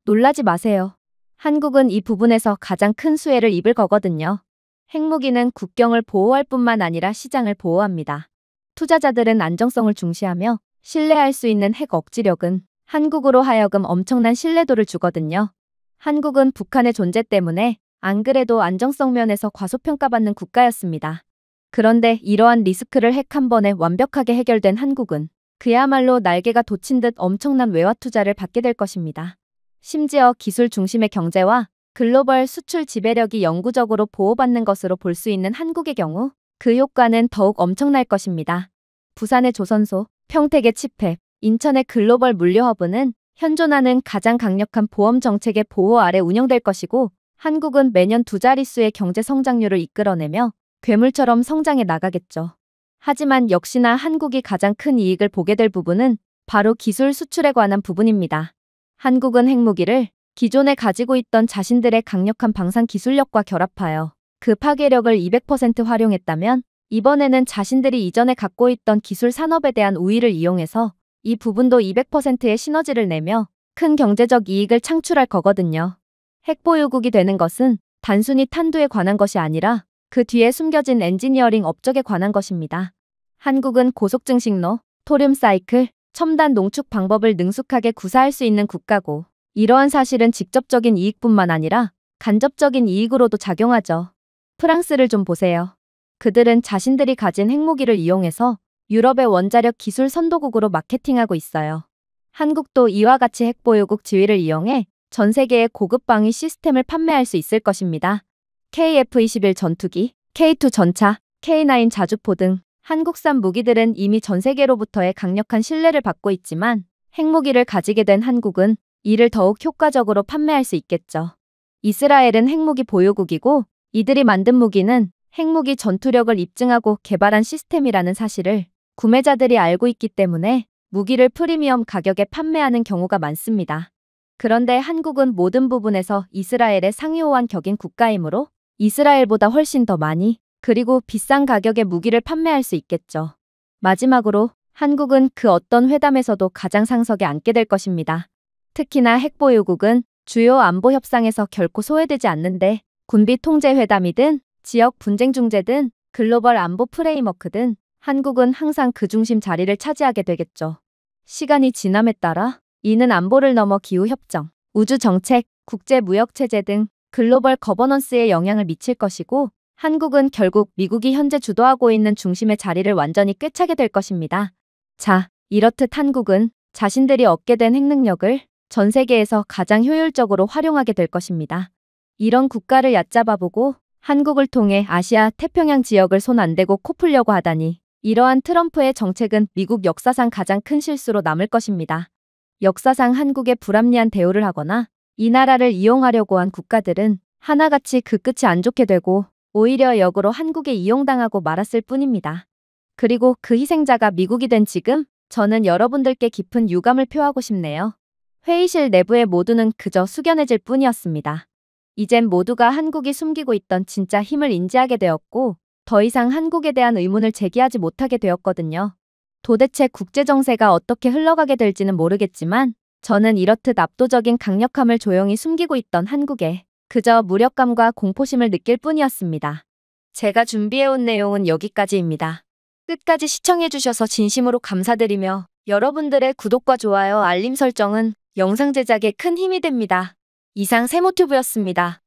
놀라지 마세요. 한국은 이 부분에서 가장 큰 수혜를 입을 거거든요. 핵무기는 국경을 보호할 뿐만 아니라 시장을 보호합니다. 투자자들은 안정성을 중시하며 신뢰할 수 있는 핵 억지력은 한국으로 하여금 엄청난 신뢰도를 주거든요. 한국은 북한의 존재 때문에 안 그래도 안정성 면에서 과소평가받는 국가였습니다. 그런데 이러한 리스크를 핵 한 번에 완벽하게 해결된 한국은 그야말로 날개가 돋친 듯 엄청난 외화 투자를 받게 될 것입니다. 심지어 기술 중심의 경제와 글로벌 수출 지배력이 영구적으로 보호받는 것으로 볼 수 있는 한국의 경우 그 효과는 더욱 엄청날 것입니다. 부산의 조선소, 평택의 칩헵, 인천의 글로벌 물류허브는 현존하는 가장 강력한 보험 정책의 보호 아래 운영될 것이고 한국은 매년 두 자릿수의 경제 성장률을 이끌어내며 괴물처럼 성장해 나가겠죠. 하지만 역시나 한국이 가장 큰 이익을 보게 될 부분은 바로 기술 수출에 관한 부분입니다. 한국은 핵무기를 기존에 가지고 있던 자신들의 강력한 방산 기술력과 결합하여 그 파괴력을 200% 활용했다면 이번에는 자신들이 이전에 갖고 있던 기술 산업에 대한 우위를 이용해서 이 부분도 200%의 시너지를 내며 큰 경제적 이익을 창출할 거거든요. 핵보유국이 되는 것은 단순히 탄두에 관한 것이 아니라 그 뒤에 숨겨진 엔지니어링 업적에 관한 것입니다. 한국은 고속증식로, 토륨 사이클, 첨단 농축 방법을 능숙하게 구사할 수 있는 국가고 이러한 사실은 직접적인 이익뿐만 아니라 간접적인 이익으로도 작용하죠. 프랑스를 좀 보세요. 그들은 자신들이 가진 핵무기를 이용해서 유럽의 원자력 기술 선도국으로 마케팅하고 있어요. 한국도 이와 같이 핵보유국 지위를 이용해 전 세계의 고급 방위 시스템을 판매할 수 있을 것입니다. KF-21 전투기, K2 전차, K9 자주포 등 한국산 무기들은 이미 전 세계로부터의 강력한 신뢰를 받고 있지만 핵무기를 가지게 된 한국은 이를 더욱 효과적으로 판매할 수 있겠죠. 이스라엘은 핵무기 보유국이고 이들이 만든 무기는 핵무기 전투력을 입증하고 개발한 시스템이라는 사실을 구매자들이 알고 있기 때문에 무기를 프리미엄 가격에 판매하는 경우가 많습니다. 그런데 한국은 모든 부분에서 이스라엘의 상위 호환 격인 국가이므로 이스라엘보다 훨씬 더 많이 그리고 비싼 가격에 무기를 판매할 수 있겠죠. 마지막으로 한국은 그 어떤 회담에서도 가장 상석에 앉게 될 것입니다. 특히나 핵보유국은 주요 안보 협상에서 결코 소외되지 않는데 군비 통제 회담이든 지역 분쟁 중재든 글로벌 안보 프레임워크든 한국은 항상 그 중심 자리를 차지하게 되겠죠. 시간이 지남에 따라 이는 안보를 넘어 기후협정, 우주정책, 국제무역체제 등 글로벌 거버넌스에 영향을 미칠 것이고 한국은 결국 미국이 현재 주도하고 있는 중심의 자리를 완전히 꿰차게 될 것입니다. 자, 이렇듯 한국은 자신들이 얻게 된 핵능력을 전 세계에서 가장 효율적으로 활용하게 될 것입니다. 이런 국가를 얕잡아보고 한국을 통해 아시아 태평양 지역을 손 안 대고 코 풀려고 하다니 이러한 트럼프의 정책은 미국 역사상 가장 큰 실수로 남을 것입니다. 역사상 한국에 불합리한 대우를 하거나 이 나라를 이용하려고 한 국가들은 하나같이 그 끝이 안 좋게 되고 오히려 역으로 한국에 이용당하고 말았을 뿐입니다. 그리고 그 희생자가 미국이 된 지금 저는 여러분들께 깊은 유감을 표하고 싶네요. 회의실 내부의 모두는 그저 숙연해질 뿐이었습니다. 이젠 모두가 한국이 숨기고 있던 진짜 힘을 인지하게 되었고 더 이상 한국에 대한 의문을 제기하지 못하게 되었거든요. 도대체 국제정세가 어떻게 흘러가게 될지는 모르겠지만 저는 이렇듯 압도적인 강력함을 조용히 숨기고 있던 한국에 그저 무력감과 공포심을 느낄 뿐이었습니다. 제가 준비해온 내용은 여기까지입니다. 끝까지 시청해주셔서 진심으로 감사드리며 여러분들의 구독과 좋아요, 알림 설정은 영상 제작에 큰 힘이 됩니다. 이상 세모튜브였습니다.